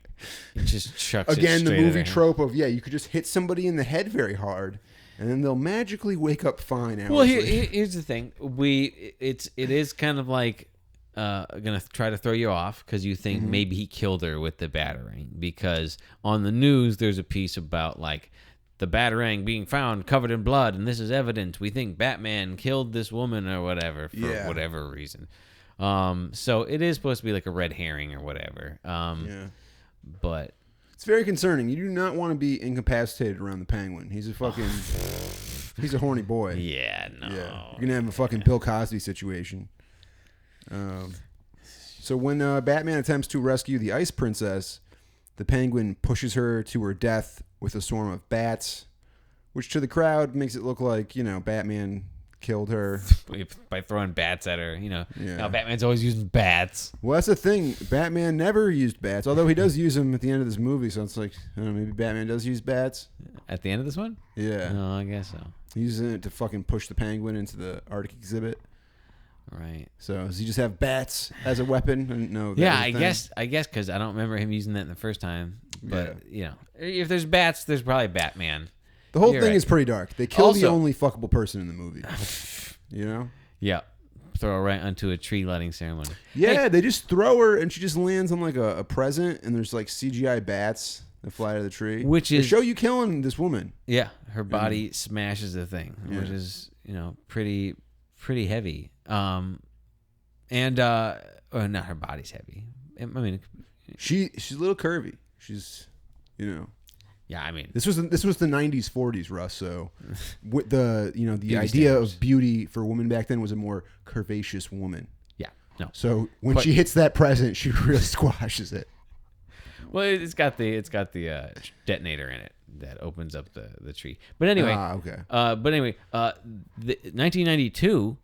He just chucks Again, it the straight movie at her. trope of, you could just hit somebody in the head very hard, and then they'll magically wake up fine. Well, here's the thing. It is kind of like gonna try to throw you off because you think maybe he killed her with the batarang, because on the news there's a piece about the batarang being found covered in blood, and this is evidence. We think Batman killed this woman or whatever for whatever reason. So it is supposed to be like a red herring or whatever. But it's very concerning. You do not want to be incapacitated around the Penguin. He's a fucking he's a horny boy. Yeah, no. Yeah. You're gonna have a fucking Bill Cosby situation. So when Batman attempts to rescue the Ice Princess, the Penguin pushes her to her death with a swarm of bats, which to the crowd makes it look like, Batman killed her. By throwing bats at her, Now Batman's always using bats. Well, that's the thing. Batman never used bats, although he does use them at the end of this movie, so it's like, I don't know, maybe Batman does use bats. At the end of this one? Yeah. No, I guess so. He's using it to fucking push the Penguin into the Arctic exhibit. Right. So does he just have bats as a weapon? I didn't know. Yeah, I guess because I don't remember him using that in the first time. But if there's bats, there's probably Batman. The whole thing is pretty dark. They kill the only fuckable person in the movie. Yeah. Throw her right onto a tree lighting ceremony. Yeah, they just throw her and she just lands on a present, and there's CGI bats that fly out of the tree. Which is they show you killing this woman. Yeah, her body smashes the thing, which is pretty heavy. Or not her body's heavy. I mean, she's a little curvy. She's, Yeah, I mean, this was the 90s, 40s, Russ. So, with the idea of beauty for women back then was a more curvaceous woman. Yeah, no. So when she hits that present, she really squashes it. Well, it's got the detonator in it that opens up the tree. But anyway, okay. The 1992,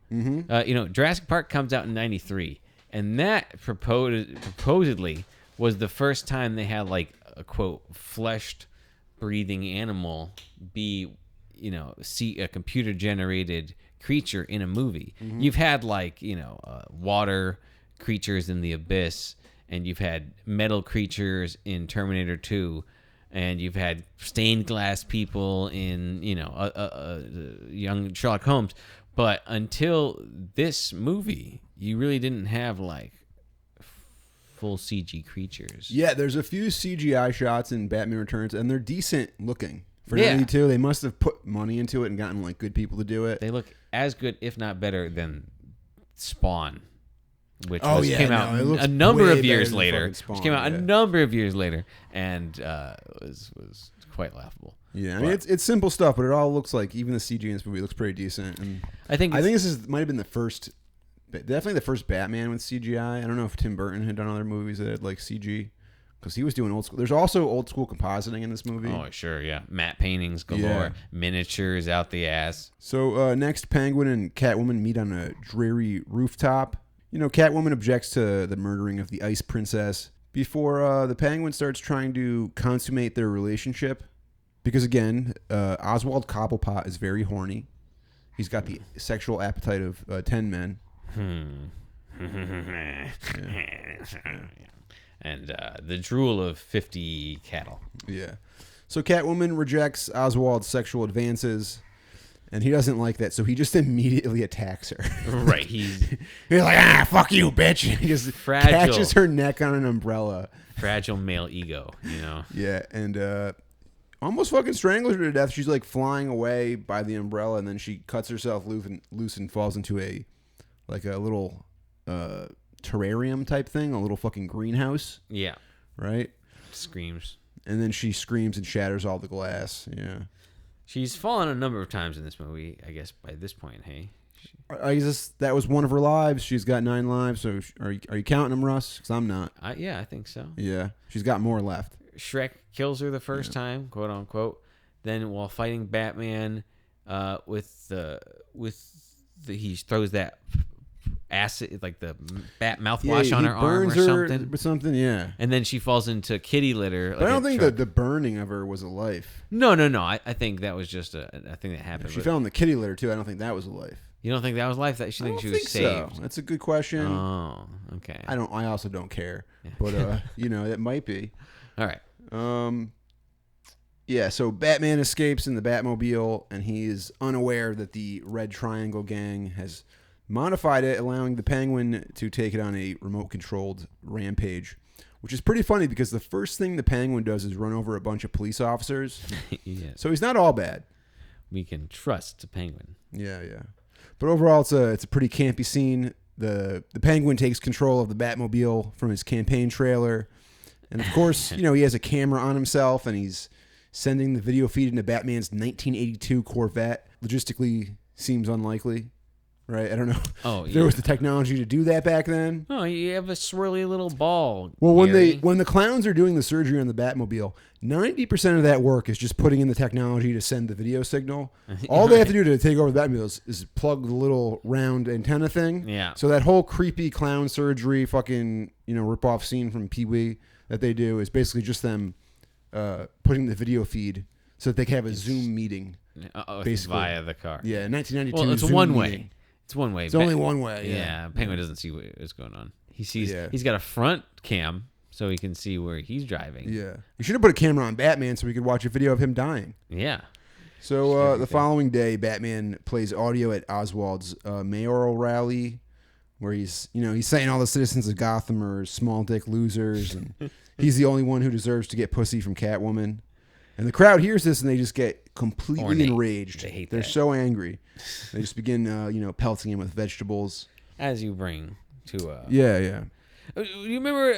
Jurassic Park comes out in 93, and that supposedly was the first time they had a quote fleshed, breathing animal be, see a computer generated creature in a movie. You've had water creatures in The Abyss, and you've had metal creatures in Terminator 2, and you've had stained glass people in young Sherlock Holmes. But until this movie, you really didn't have full CG creatures. Yeah, there's a few CGI shots in Batman Returns, and they're decent looking. For 92, they must have put money into it and gotten good people to do it. They look as good, if not better, than Spawn, which came out a number of years later. Which came out a number of years later, and was quite laughable. Yeah, I mean it's simple stuff, but it all looks like even the CG in this movie looks pretty decent. And I think this might have been the first. Definitely the first Batman with CGI. I don't know if Tim Burton had done other movies that had CG, because he was doing old school. There's also old school compositing in this movie. Oh, sure, yeah. Matte paintings galore, miniatures out the ass. So next, Penguin and Catwoman meet on a dreary rooftop. Catwoman objects to the murdering of the Ice Princess. before the Penguin starts trying to consummate their relationship. Because, again, Oswald Cobblepot is very horny. He's got the sexual appetite of 10 men. And the drool of 50 cattle. Yeah. So Catwoman rejects Oswald's sexual advances, and he doesn't like that, so he just immediately attacks her. Right. He's like, fuck you, bitch. He just catches her neck on an umbrella. Fragile male ego, you know? Yeah, and almost fucking strangles her to death. She's like flying away by the umbrella, and then she cuts herself loose and falls into a little terrarium type thing, a little fucking greenhouse. Yeah. Right? Screams. And then she screams and shatters all the glass. Yeah. She's fallen a number of times in this movie, I guess, by this point, hey? I guess that was one of her lives. She's got 9 lives, so are you counting them, Russ? Because I'm not. Yeah, I think so. Yeah. She's got more left. Shrek kills her the first time, quote unquote. Then while fighting Batman, he throws that acid, like the bat mouthwash on her arm or something. Yeah. And then she falls into kitty litter. But I don't think that the burning of her was a life. No. I think that was just a thing that happened. She fell in the kitty litter too. I don't think that was a life. You don't think that was life? That she thinks she was saved? So. That's a good question. Oh, okay. I also don't care, but it might be. All right. Yeah, so Batman escapes in the Batmobile, and he is unaware that the Red Triangle Gang has modified it, allowing the Penguin to take it on a remote-controlled rampage, which is pretty funny because the first thing the Penguin does is run over a bunch of police officers. Yeah. So he's not all bad. We can trust the Penguin. Yeah. But overall, it's a pretty campy scene. The Penguin takes control of the Batmobile from his campaign trailer, and of course, he has a camera on himself, and he's sending the video feed into Batman's 1982 Corvette. Logistically, seems unlikely, right? I don't know. Oh, if there was the technology to do that back then. Oh, you have a swirly little ball. Well, when the clowns are doing the surgery on the Batmobile, 90% of that work is just putting in the technology to send the video signal. All they have to do to take over the Batmobile is plug the little round antenna thing. Yeah. So that whole creepy clown surgery fucking rip-off scene from Pee-wee that they do is basically just them putting the video feed so that they can have a Zoom meeting. Basically via the car. Yeah, 1992. Well, it's Zoom one meeting. way. It's one way. It's only one way. Yeah. Penguin doesn't see what's going on. He sees. Yeah. He's got a front cam, so he can see where he's driving. Yeah. You should have put a camera on Batman so we could watch a video of him dying. Yeah. So the following day, Batman plays audio at Oswald's mayoral rally, where he's saying all the citizens of Gotham are small dick losers, and he's the only one who deserves to get pussy from Catwoman. And the crowd hears this, and they just get completely enraged. They hate They're that. so angry. They just begin, pelting him with vegetables. As you bring to Yeah. You remember?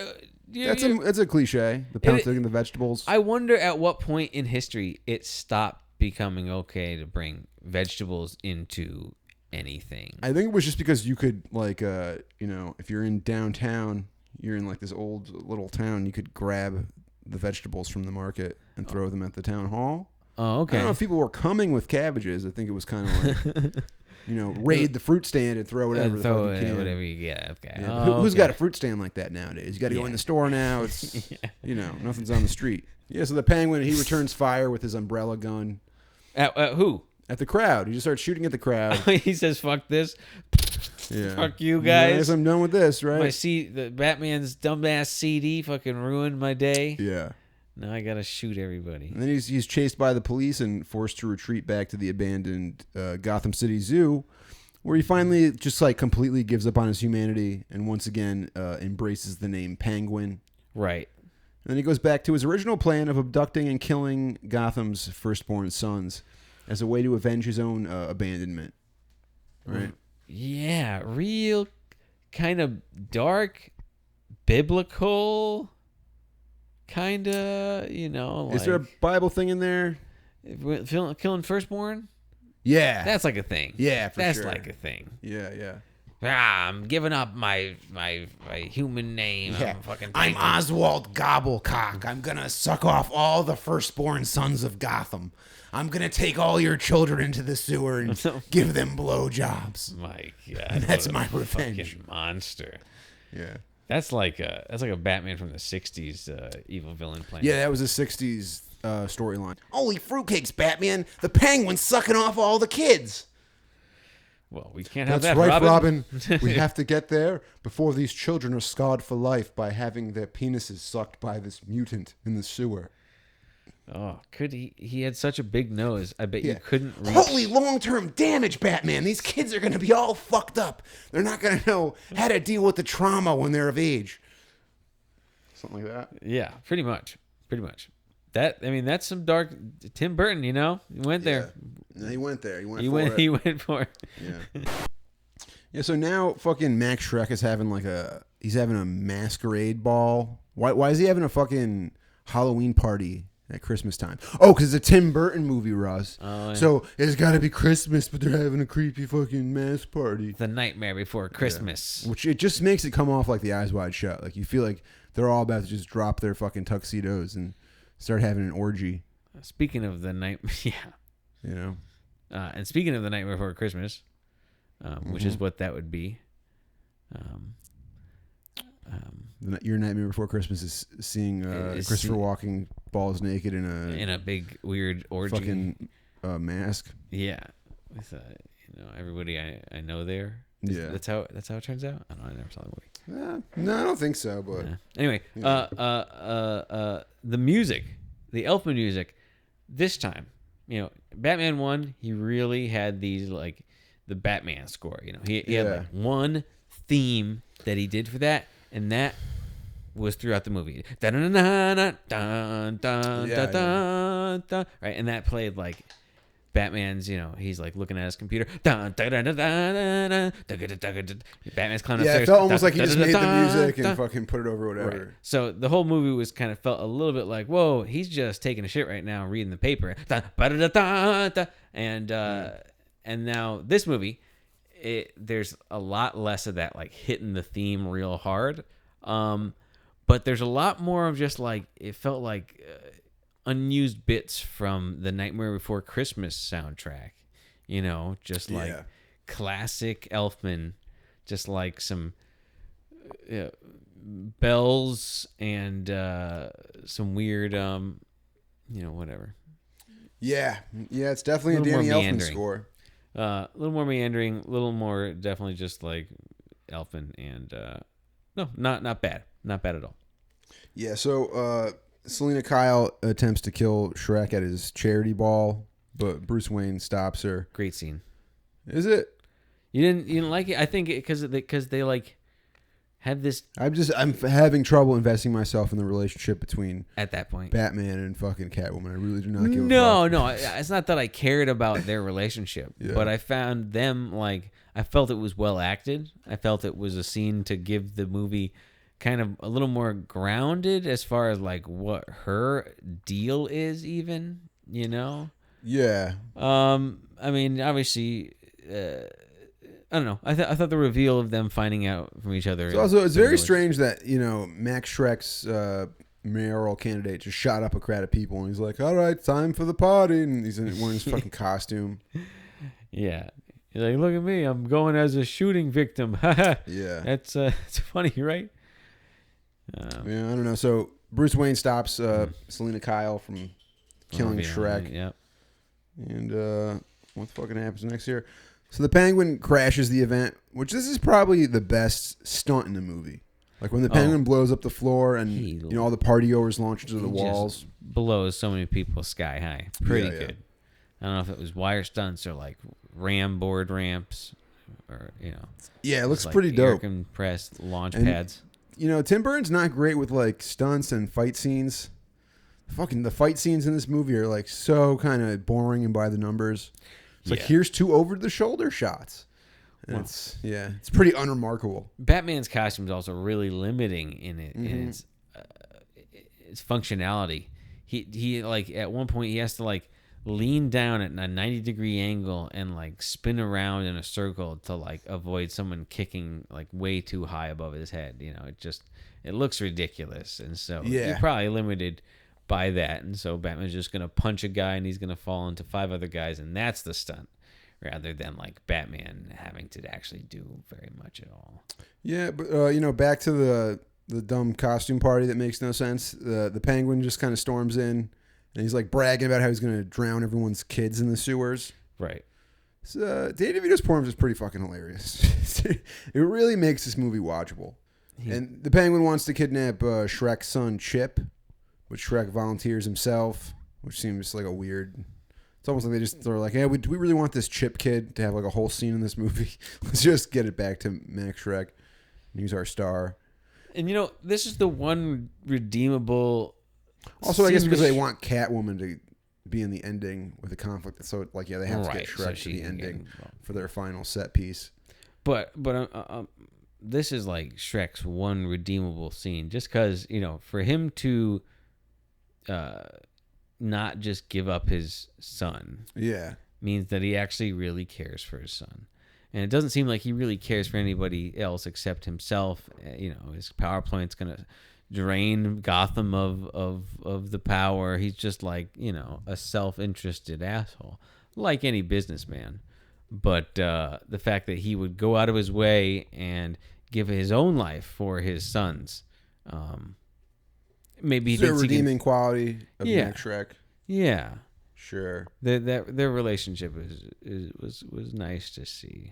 That's a cliche. The pelting the vegetables. I wonder at what point in history it stopped becoming okay to bring vegetables into anything. I think it was just because you could, if you're in downtown, you're in like this old little town, you could grab the vegetables from the market and throw them at the town hall. Oh, okay. I don't know if people were coming with cabbages. I think it was kind of like, raid the fruit stand and throw whatever the fuck you can. Whatever you get. Okay. Yeah. Who's got a fruit stand like that nowadays? You got to go in the store now. It's, nothing's on the street. Yeah, so the Penguin, he returns fire with his umbrella gun. At who? At the crowd. He just starts shooting at the crowd. He says, fuck this. Yeah. Fuck you guys. I guess I'm done with this, right? The Batman's dumbass CD fucking ruined my day. Yeah. Now I gotta shoot everybody. And then he's chased by the police and forced to retreat back to the abandoned Gotham City Zoo, where he finally just completely gives up on his humanity and once again embraces the name Penguin. Right. And then he goes back to his original plan of abducting and killing Gotham's firstborn sons as a way to avenge his own abandonment. Right? Yeah, real kind of dark, biblical, kind of, Is there a Bible thing in there? Killing firstborn? Yeah. That's like a thing. Yeah, for sure. That's like a thing. Yeah. I'm giving up my human name. Yeah. I'm Oswald Gobblecock. I'm going to suck off all the firstborn sons of Gotham. I'm going to take all your children into the sewer and give them blowjobs. My God. And that's my revenge. Fucking monster. Yeah. That's like a Batman from the '60s evil villain plan. Yeah, that was a '60s storyline. Holy fruitcakes, Batman! The Penguin's sucking off all the kids. Well, we can't have That's that, right, Robin. We have to get there before these children are scarred for life by having their penises sucked by this mutant in the sewer. Oh, could he? He had such a big nose. I bet you couldn't reach. Holy long-term damage, Batman! These kids are going to be all fucked up. They're not going to know how to deal with the trauma when they're of age. Something like that. Yeah, pretty much. That's some dark Tim Burton. You know, he went there. Yeah, he went there. He went for it. Yeah. Yeah. So now, fucking Max Shrek is having he's having a masquerade ball. Why is he having a fucking Halloween party at Christmas time? Oh, because it's a Tim Burton movie, Russ. Oh, yeah. So it's got to be Christmas, but they're having a creepy fucking mask party. The Nightmare Before Christmas. Yeah. Which it just makes it come off like the Eyes Wide Shut. Like you feel like they're all about to just drop their fucking tuxedos and start having an orgy. Speaking of the night, yeah. You know? And speaking of the Nightmare Before Christmas, which is what that would be. Your Nightmare Before Christmas is seeing Christopher Walken balls naked in a big weird orgy. Fucking mask. Yeah. With everybody I know there. Yeah. That's how it turns out? I don't know. I never saw the movie. No, I don't think so, but anyway, the music, the Elfman music, this time, Batman 1, he really had these like the Batman score. He had like one theme that he did for that, and that was throughout the movie. Right, and that played like Batman's, he's like looking at his computer. Batman's climbing upstairs. Yeah, it felt almost like he just made the music and fucking put it over whatever. Right. So the whole movie was kind of felt a little bit like, whoa, he's just taking a shit right now, reading the paper. And now this movie, there's a lot less of that, like hitting the theme real hard. But there's a lot more of just like, it felt like unused bits from the Nightmare Before Christmas soundtrack, just like classic Elfman, just like some bells and some weird, whatever. Yeah, it's definitely a Danny Elfman score. A little more meandering, a little more definitely just like Elfman, and no, not bad at all. Yeah, so Selina Kyle attempts to kill Shrek at his charity ball, but Bruce Wayne stops her. Great scene. Is it? You didn't like it? I think because they like had this. I'm having trouble investing myself in the relationship between at that point Batman and fucking Catwoman. I really do not give a fuck. No, it's not that I cared about their relationship, but I found them like I felt it was well acted. I felt it was a scene to give the movie kind of a little more grounded as far as like what her deal is, even, Yeah. I mean, obviously, I don't know. I thought the reveal of them finding out from each other. It's very strange that, Max Shrek's mayoral candidate just shot up a crowd of people and he's like, all right, time for the party. And he's wearing his fucking costume. Yeah. He's like, look at me. I'm going as a shooting victim. Yeah. It's funny, right? Yeah, I don't know. So Bruce Wayne stops Selina Kyle from killing Shrek. Yep. And what the fucking happens next here? So the Penguin crashes the event, which this is probably the best stunt in the movie. Like when the Penguin blows up the floor and all the partygoers launch into the walls. Blows so many people sky high. Pretty good. I don't know if it was wire stunts or like board ramps or Yeah, it looks like pretty dope. Air compressed launch pads. Tim Burton's not great with like stunts and fight scenes. The fight scenes in this movie are like so kind of boring and by the numbers. It's like here's 2 over the shoulder shots. And it's pretty unremarkable. Batman's costume is also really limiting in it in its functionality. He like at one point he has to like lean down at a 90-degree angle and like spin around in a circle to like avoid someone kicking like way too high above his head. It looks ridiculous, and so you're probably limited by that. And so Batman's just gonna punch a guy and he's gonna fall into 5 other guys, and that's the stunt, rather than like Batman having to actually do very much at all. Yeah, but back to the dumb costume party that makes no sense. The Penguin just kind of storms in, and he's like bragging about how he's going to drown everyone's kids in the sewers. Right. So, Danny DeVito's performance is pretty fucking hilarious. It really makes this movie watchable. And the Penguin wants to kidnap Shrek's son Chip, but Shrek volunteers himself, which seems like a weird. It's almost like they're like, "Hey, do we really want this Chip kid to have like a whole scene in this movie? Let's just get it back to Max Shrek. He's our star." And this is the one redeemable. Also, I guess because they want Catwoman to be in the ending with the conflict, so they have to get Shrek to the ending for their final set piece. But this is like Shrek's one redeemable scene, just because for him to not just give up his son, means that he actually really cares for his son. And it doesn't seem like he really cares for anybody else except himself. His power plant's gonna drain Gotham of the power. He's just like a self-interested asshole, like any businessman. But the fact that he would go out of his way and give his own life for his sons, maybe it's a redeeming quality of Max Shrek. Yeah, sure. Their relationship was nice to see.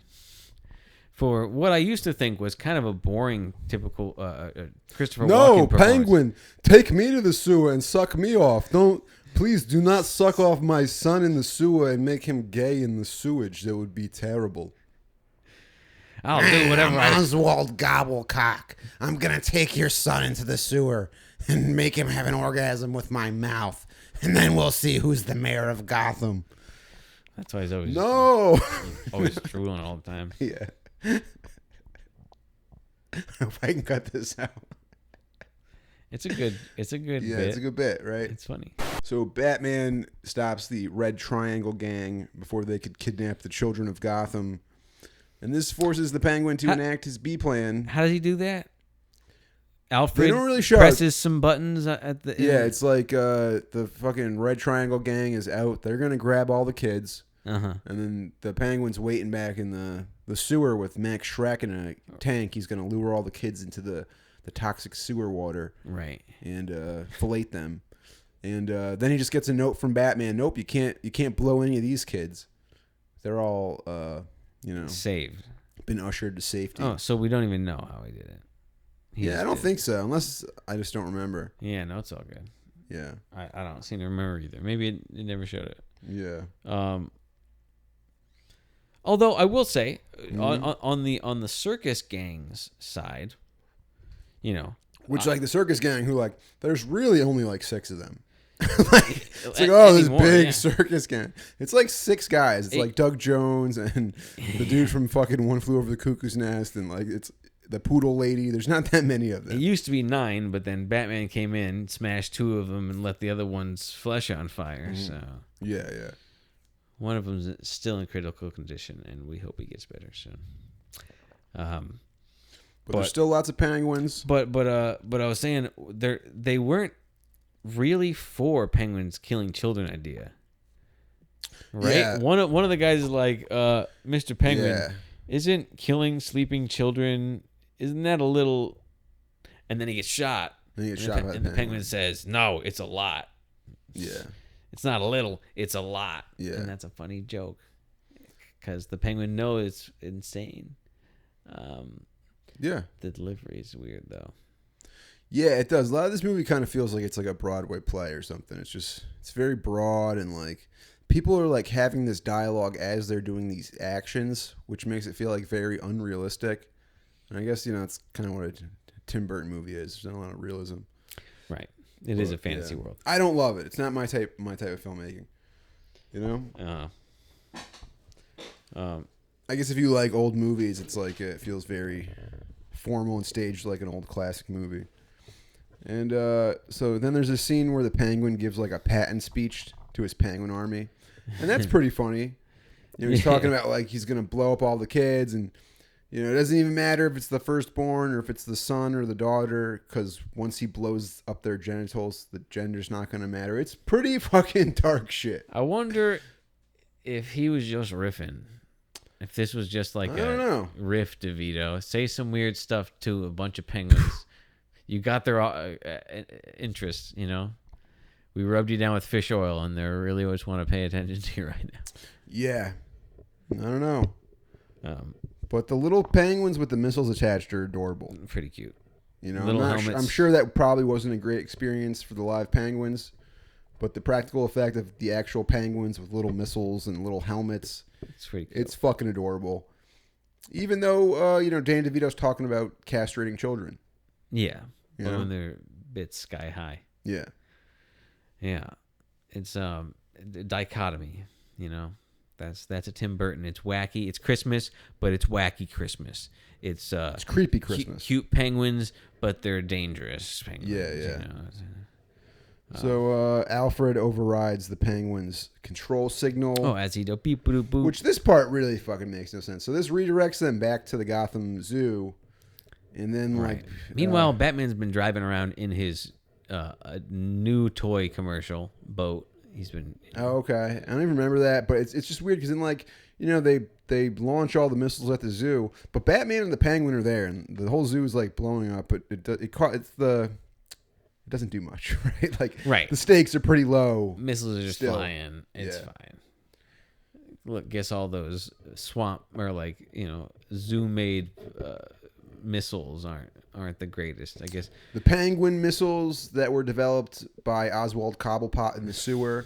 For what I used to think was kind of a boring, typical Christopher Walken performance. No, Penguin, take me to the sewer and suck me off. Please do not suck off my son in the sewer and make him gay in the sewage. That would be terrible. I'll do whatever. Oswald Gobblecock. I'm gonna take your son into the sewer and make him have an orgasm with my mouth, and then we'll see who's the mayor of Gotham. That's why he's always always drooling all the time. Yeah. I hope I can cut this out. It's a good bit. It's a good bit, right? It's funny. So Batman stops the Red Triangle gang before they could kidnap the children of Gotham. And this forces the Penguin to enact his B plan. How does he do that? Alfred they don't really show presses some buttons at the... Yeah, it's like the fucking Red Triangle gang is out. They're going to grab all the kids. Uh-huh. And then the Penguin's waiting back in the sewer with Max Shrek in a tank. He's going to lure all the kids into the toxic sewer water. Right. And fillet them. And then he just gets a note from Batman. Nope, you can't blow any of these kids. They're all, saved. Been ushered to safety. Oh, so we don't even know how he did it. I don't think so. Unless I just don't remember. Yeah, no, it's all good. Yeah. I don't seem to remember either. Maybe it never showed it. Yeah. Although I will say, on the circus gang's side, which the circus gang who there's really only 6 of them. It's this big circus gang. It's 6 guys. It's Doug Jones and the dude from fucking One Flew Over the Cuckoo's Nest and it's the poodle lady. There's not that many of them. It used to be 9, but then Batman came in, smashed 2 of them, and let the other one's flesh on fire. Mm-hmm. So yeah. One of them's still in critical condition, and we hope he gets better soon. But there's still lots of penguins. But I was saying they weren't really for penguins killing children idea, right? Yeah. One of the guys is like, Mr. Penguin, isn't killing sleeping children, isn't that a little? And then he gets shot. And the penguin says, "No, it's a lot." Yeah. It's not a little, it's a lot. Yeah. And that's a funny joke because the penguin knows it's insane. Yeah. The delivery is weird though. Yeah, it does. A lot of this movie kind of feels like it's a Broadway play or something. It's very broad and people are having this dialogue as they're doing these actions, which makes it feel very unrealistic. And I guess, it's kind of what a Tim Burton movie is. There's not a lot of realism. Right. It is a fantasy world. I don't love it. It's not my type of filmmaking. I guess if you like old movies, it's it feels very formal and staged like an old classic movie. And so then there's a scene where the Penguin gives a patent speech to his penguin army. And that's pretty funny. He's talking about he's going to blow up all the kids and it doesn't even matter if it's the firstborn or if it's the son or the daughter, because once he blows up their genitals, the gender's not going to matter. It's pretty fucking dark shit. I wonder if he was just riffing If this was just like I don't know. riff DeVito, say some weird stuff to a bunch of penguins. You got their interest, you know. We rubbed you down with fish oil, and they really always want to pay attention to you right now. Yeah. I don't know. Um, But the little penguins with the missiles attached are adorable. Pretty cute. You know, Little helmets. I'm sure that probably wasn't a great experience for the live penguins, but the practical effect of the actual penguins with little missiles and little helmets, It's pretty cute. it's fucking adorable. Even though, Danny DeVito's talking about castrating children. Yeah. You But know? when they're bits sky high. Yeah. Yeah. It's dichotomy, you know. That's a Tim Burton. It's wacky. It's Christmas, but it's wacky Christmas. It's creepy Christmas. Cute penguins, but they're dangerous penguins. Yeah. You know? So Alfred overrides the penguins' control signal. Oh, as he do beep boop boop. Which this part really fucking makes no sense. So this redirects them back to the Gotham Zoo, and then Right. Meanwhile, Batman's been driving around in his a new toy commercial boat. He's been. Oh, okay. I don't even remember that, but it's just weird because then they launch all the missiles at the zoo, but Batman and the Penguin are there, and the whole zoo is like blowing up. But it doesn't do much, right? Like Right. the stakes are pretty low. Missiles are just Still. flying. It's Yeah. fine. Look, guess all those swamp or zoo-made missiles aren't the greatest. I guess The Penguin missiles that were developed by Oswald Cobblepot in the sewer,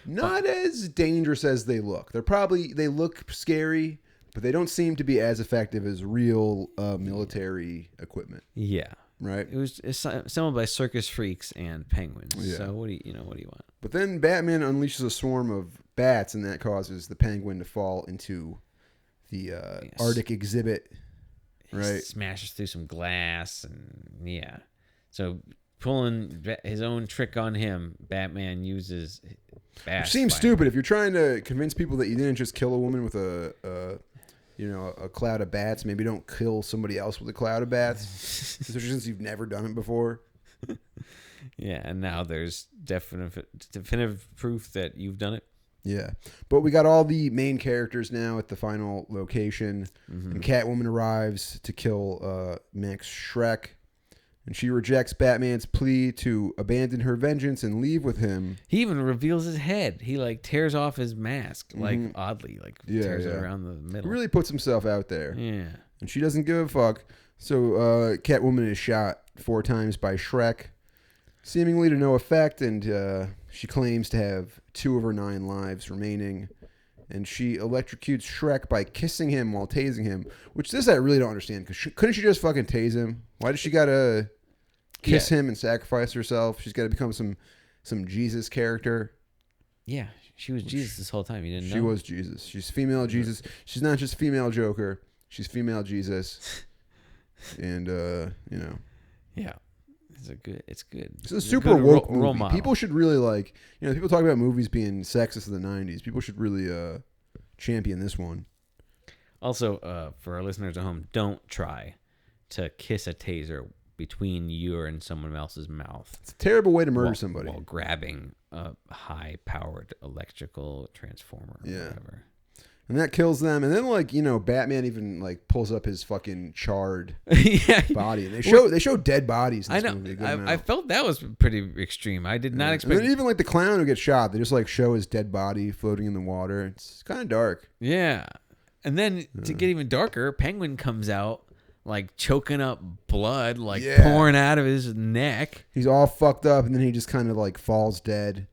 not as dangerous as they look. They look scary, but they don't seem to be as effective as real military equipment. yeah. Right. It was assembled by circus freaks and penguins. Yeah. So what do you want? But then Batman unleashes a swarm of bats, and that causes the Penguin to fall into the Arctic exhibit. Right. He smashes through some glass, and yeah. So pulling his own trick on him, Batman uses bats. Which seems by- stupid if you're trying to convince people that you didn't just kill a woman with a cloud of bats. Maybe don't kill somebody else with a cloud of bats, especially since you've never done it before. Yeah, and now there's definitive proof that you've done it. Yeah, but we got all the main characters now at the final location, and Catwoman arrives to kill Max Schreck, and she rejects Batman's plea to abandon her vengeance and leave with him. He even reveals his head. He tears off his mask, oddly, tears it around the He middle. really puts himself out there, Yeah. and she doesn't give a fuck. So Catwoman is shot 4 times by Schreck, seemingly to no effect, and she claims to have 2 of her 9 lives remaining. And she electrocutes Schreck by kissing him while tasing him, which I really don't understand. Because couldn't she just fucking tase him? Why does she gotta kiss him and sacrifice herself? She's got to become some Jesus character. Yeah, she was Jesus this whole time. You didn't know? She was Jesus. She's female Jesus. She's not just female Joker. She's female Jesus. And Yeah. It's good. It's a super woke movie. role model. People should really people talk about movies being sexist in the 90s. People should really champion this one. Also, for our listeners at home, don't try to kiss a taser between you and someone else's mouth. It's a terrible way to murder somebody. While grabbing a high-powered electrical transformer or whatever. And that kills them. And then Batman even pulls up his fucking charred Yeah. body. And they show dead bodies in I this know. movie. a good I amount. felt that was pretty extreme. I did not expect. And then even the clown who gets shot, they just show his dead body floating in the water. It's kind of dark. Yeah. And then to get even darker, Penguin comes out choking up blood, pouring out of his neck. He's all fucked up, and then he just kind of falls dead.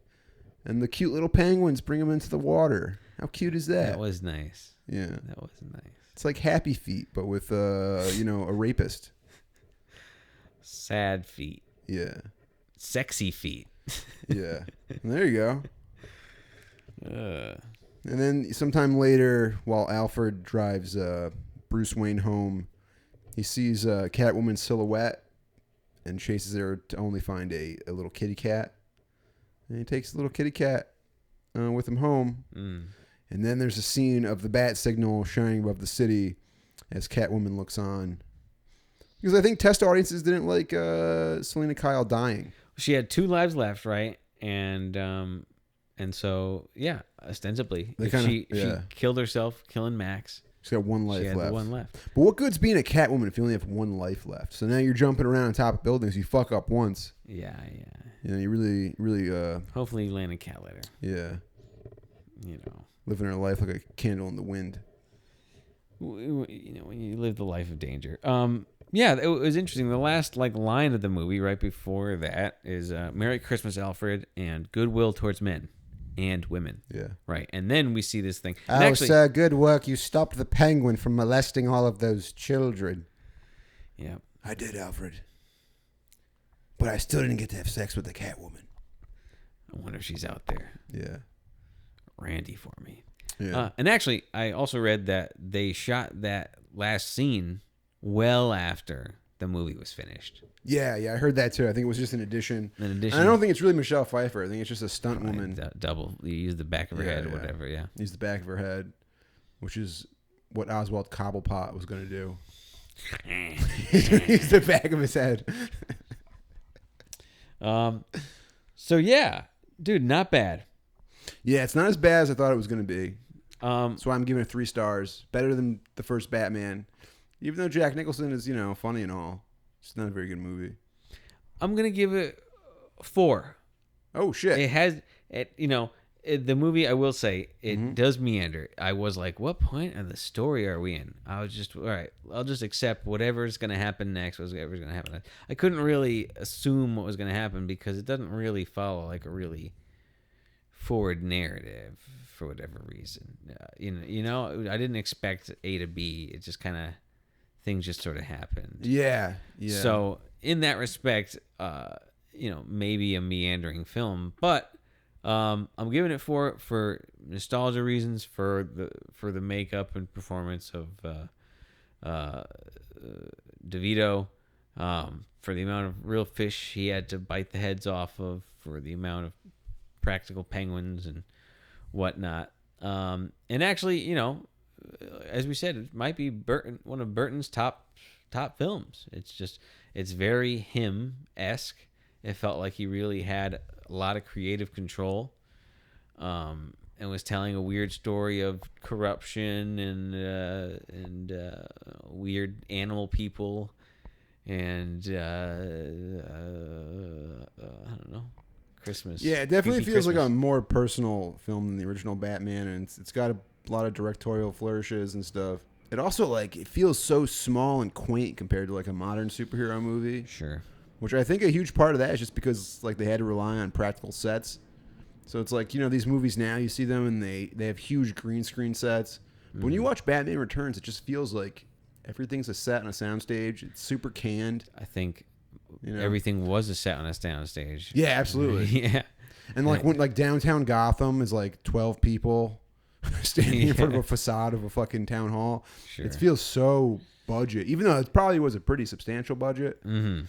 And the cute little penguins bring him into the water. How cute is that? That was nice. Yeah. That was nice. It's like Happy Feet, but with a rapist. Sad feet. Yeah. Sexy feet. Yeah. And there you go. Uh, And then sometime later, while Alfred drives Bruce Wayne home, he sees Catwoman's silhouette and chases her to only find a little kitty cat. And he takes the little kitty cat with him home. And then there's a scene of the bat signal shining above the city as Catwoman looks on. Because I think test audiences didn't like Selina Kyle dying. She had 2 lives left, right? And And so, yeah, ostensibly, They if kinda- she killed herself, killing Max. She's got one life She had left. the one left. But what good's being a Catwoman if you only have one life left? So now you're jumping around on top of buildings. You fuck up once. Yeah. You know, you really, Hopefully, you land a cat litter. yeah, You know, living her life like a candle in the wind. you know, when you live the life of danger. Yeah, it was interesting. The last line of the movie, right before that, is "Merry Christmas, Alfred," and "Goodwill towards men and women." Yeah. Right, and then we see this thing. And Oh, actually, sir, good work. You stopped the penguin from molesting all of those children. yeah. I did, Alfred. But I still didn't get to have sex with the Catwoman. I wonder if she's out there. Yeah. Randy for me. Yeah. And actually, I also read that they shot that last scene well after the movie was finished. Yeah, I heard that too. I think it was just an addition. In addition, And I don't think it's really Michelle Pfeiffer. I think it's just a stunt woman. Double. You use the back of her head or whatever. Yeah. Use the back of her head, which is what Oswald Cobblepot was going to do. Use the back of his head. So yeah, dude, not bad. Yeah, it's not as bad as I thought it was going to be. So I'm giving it 3 stars. Better than the first Batman. Even though Jack Nicholson is, funny and all. It's not a very good movie. I'm gonna give it 4. Oh, shit. It has, the movie. I will say it does meander. I was like, what point of the story are we in? I was just, all right, I'll just accept whatever's gonna happen next. Whatever's gonna happen next. I couldn't really assume what was gonna happen because it doesn't really follow like a really forward narrative for whatever reason. I didn't expect A to B. It just kind of things just sort of happened. Yeah. So in that respect, maybe a meandering film, but I'm giving it for nostalgia reasons, for the makeup and performance of DeVito, for the amount of real fish he had to bite the heads off of, for the amount of practical penguins and whatnot. And actually, as we said, it might be one of Burton's top films. It's very him-esque. It felt like he really had a lot of creative control, and was telling a weird story of corruption and weird animal people, and I don't know, Christmas. Yeah, it definitely Goofy feels like Christmas. a more personal film than the original Batman, and it's got a lot of directorial flourishes and stuff. It also, it feels so small and quaint compared to, a modern superhero movie. Sure. Which I think a huge part of that is just because, they had to rely on practical sets. So it's these movies now, you see them and they have huge green screen sets. But when you watch Batman Returns, it just feels like everything's a set on a soundstage. It's super canned. I think everything was a set on a soundstage. Yeah, absolutely. Yeah. And when downtown Gotham is 12 people standing in front of a facade of a fucking town hall. Sure. It feels so budget, even though it probably was a pretty substantial budget. Mm-hmm.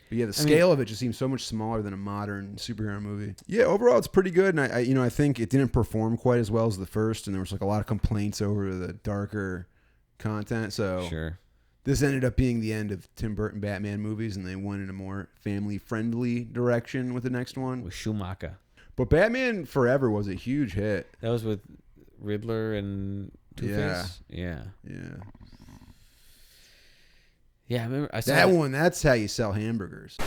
But yeah, the scale of it just seems so much smaller than a modern superhero movie. Yeah, overall it's pretty good, and I think it didn't perform quite as well as the first, and there was a lot of complaints over the darker content. So Sure. this ended up being the end of Tim Burton Batman movies, and they went in a more family-friendly direction with the next one. With Schumacher. But Batman Forever was a huge hit. That was with Riddler and Two-Face? Yeah. Yeah, I remember I saw That one, that's how you sell hamburgers.